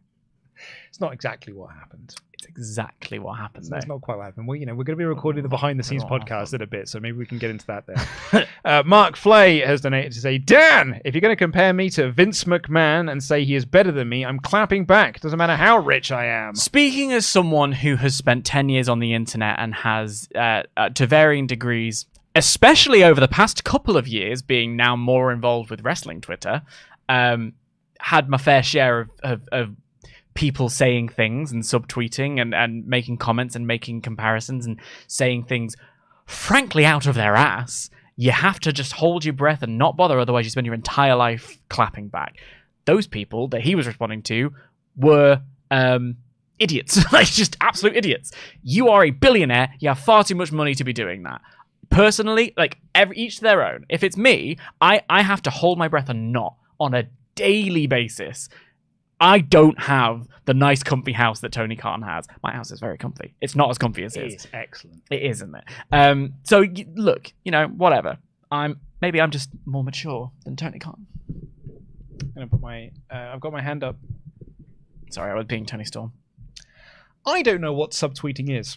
It's not exactly what happened. It's exactly what happened. It's not quite what happened. Well, we're going to be recording the behind-the-scenes podcast in a bit, so maybe we can get into that there. Mark Flay has donated to say, Dan, if you're going to compare me to Vince McMahon and say he is better than me, I'm clapping back. Doesn't matter how rich I am. Speaking as someone who has spent 10 years on the internet and has, to varying degrees, especially over the past couple of years, being now more involved with wrestling Twitter, had my fair share of people saying things and subtweeting and making comments and making comparisons and saying things frankly out of their ass. You have to just hold your breath and not bother, otherwise you spend your entire life clapping back. Those people that he was responding to were idiots. Like, just absolute idiots. You are a billionaire. You have far too much money to be doing that. Personally, like, each to their own. If it's me, I have to hold my breath and not on a daily basis. I don't have the nice comfy house that Tony Khan has. My house is very comfy. It's not as comfy as his. It's excellent. It is, isn't it? So look, whatever. Maybe I'm just more mature than Tony Khan. I'm gonna put I've got my hand up. Sorry, I was being Tony Storm. I don't know what subtweeting is.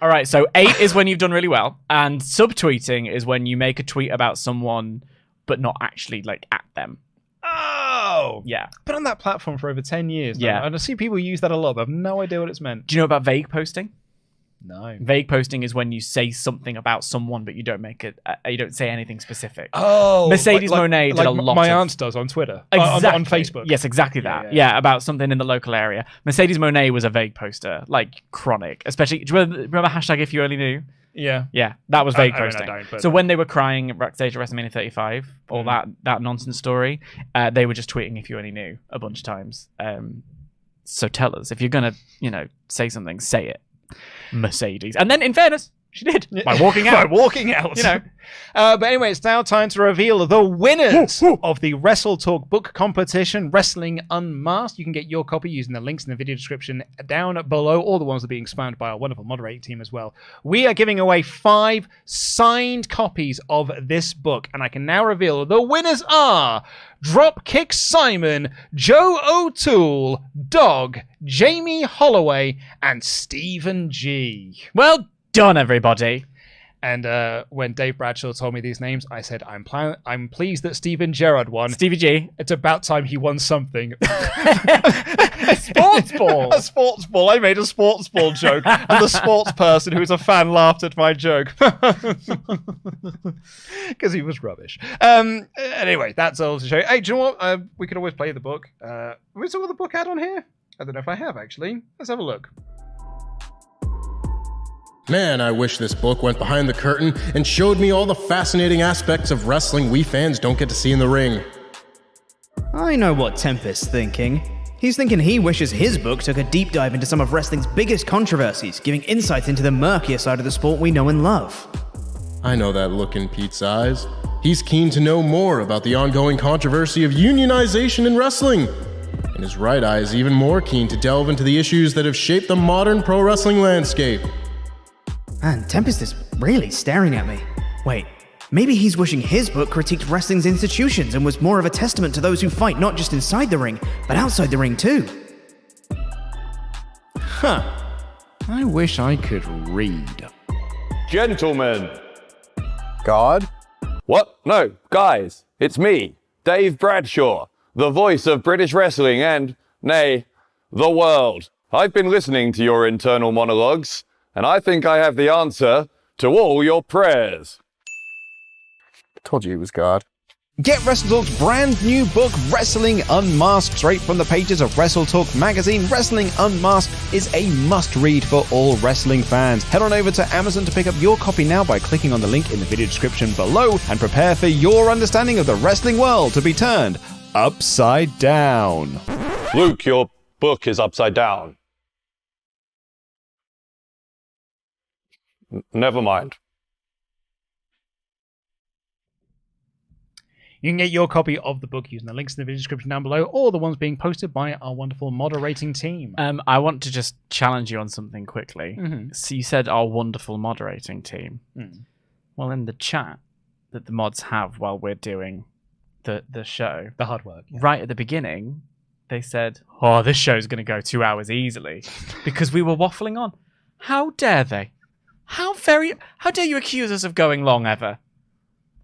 All right, so 8 is when you've done really well, and subtweeting is when you make a tweet about someone but not actually like at them. Oh! Yeah. Been on that platform for over 10 years. Yeah. And I see people use that a lot, but I have no idea what it's meant. Do you know about vague posting? No. Vague posting is when you say something about someone, but you don't you don't say anything specific. Oh. Mercedes Moné did a lot my aunt does on Twitter. Exactly. On Facebook. Yes, exactly that. Yeah, about something in the local area. Mercedes Moné was a vague poster, like chronic. Especially, do you remember hashtag if you only knew? Yeah. Yeah, that was vague posting. I don't, so when they were crying at backstage at WrestleMania 35, all that nonsense story, they were just tweeting if you only knew a bunch of times. So tell us, if you're going to, say something, say it. Mercedes. And then, in fairness, she did. By walking out. By walking out. But anyway, it's now time to reveal the winners of the WrestleTalk book competition, Wrestling Unmasked. You can get your copy using the links in the video description down below. All the ones that are being spammed by our wonderful moderating team as well. We are giving away 5 signed copies of this book. And I can now reveal the winners are Dropkick Simon, Joe O'Toole, Dog, Jamie Holloway, and Stephen G. Well done, everybody. And when Dave Bradshaw told me these names, I said, I'm pleased that Steven Gerrard won. Stevie G. It's about time he won something. A sports ball. A sports ball. I made a sports ball joke. And the sports person who was a fan laughed at my joke. Because he was rubbish. Anyway, that's all to show you. Hey, do you know what? We could always play the book. Have we still got the book ad on here? I don't know if I have, actually. Let's have a look. Man, I wish this book went behind the curtain and showed me all the fascinating aspects of wrestling we fans don't get to see in the ring. I know what Tempest's thinking. He's thinking he wishes his book took a deep dive into some of wrestling's biggest controversies, giving insight into the murkier side of the sport we know and love. I know that look in Pete's eyes. He's keen to know more about the ongoing controversy of unionization in wrestling. And his right eye is even more keen to delve into the issues that have shaped the modern pro wrestling landscape. Man, Tempest is really staring at me. Wait, maybe he's wishing his book critiqued wrestling's institutions and was more of a testament to those who fight not just inside the ring, but outside the ring too. Huh. I wish I could read. Gentlemen. God? What? No, guys. It's me, Dave Bradshaw, the voice of British wrestling and, nay, the world. I've been listening to your internal monologues, and I think I have the answer to all your prayers. Told you he was God. Get WrestleTalk's brand new book, Wrestling Unmasked, straight from the pages of WrestleTalk magazine. Wrestling Unmasked is a must-read for all wrestling fans. Head on over to Amazon to pick up your copy now by clicking on the link in the video description below and prepare for your understanding of the wrestling world to be turned upside down. Luke, your book is upside down. Never mind. You can get your copy of the book using the links in the video description down below, or the ones being posted by our wonderful moderating team. I want to just challenge you on something quickly. Mm-hmm. So you said our wonderful moderating team. Well, in the chat that the mods have while we're doing the show, the hard work, right at the beginning, they said, "Oh, this show's going to go 2 hours easily," because we were waffling on. How dare they? How dare you accuse us of going long ever?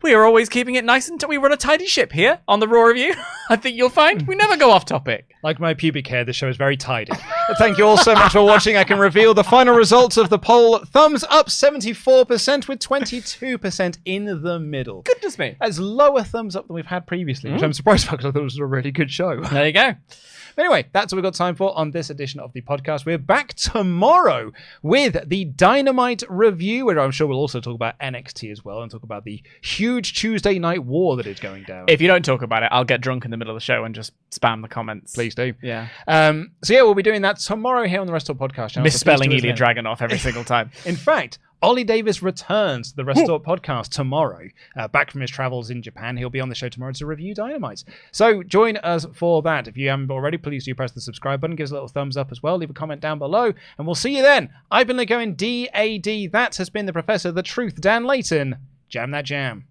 We are always keeping it nice until we run a tidy ship here on the Raw Review. I think you'll find we never go off topic. Like my pubic hair, this show is very tidy. Thank you all so much for watching. I can reveal the final results of the poll. Thumbs up 74% with 22% in the middle. Goodness me. That's lower thumbs up than we've had previously, which I'm surprised about because I thought it was a really good show. There you go. Anyway, that's what we've got time for on this edition of the podcast. We're back tomorrow with the Dynamite review, where I'm sure we'll also talk about NXT as well and talk about the huge Tuesday night war that is going down. If you don't talk about it, I'll get drunk in the middle of the show and just spam the comments. Please do. Yeah. So we'll be doing that tomorrow here on the WrestleTalk Podcast channel. Misspelling Ilya Dragunov every single time. In fact, Ollie Davis returns to the WrestleTalk Podcast tomorrow. Back from his travels in Japan. He'll be on the show tomorrow to review Dynamite. So join us for that. If you haven't already, please do press the subscribe button. Give us a little thumbs up as well. Leave a comment down below. And we'll see you then. I've been going DAD. That has been the Professor, the Truth, Dan Layton. Jam that jam.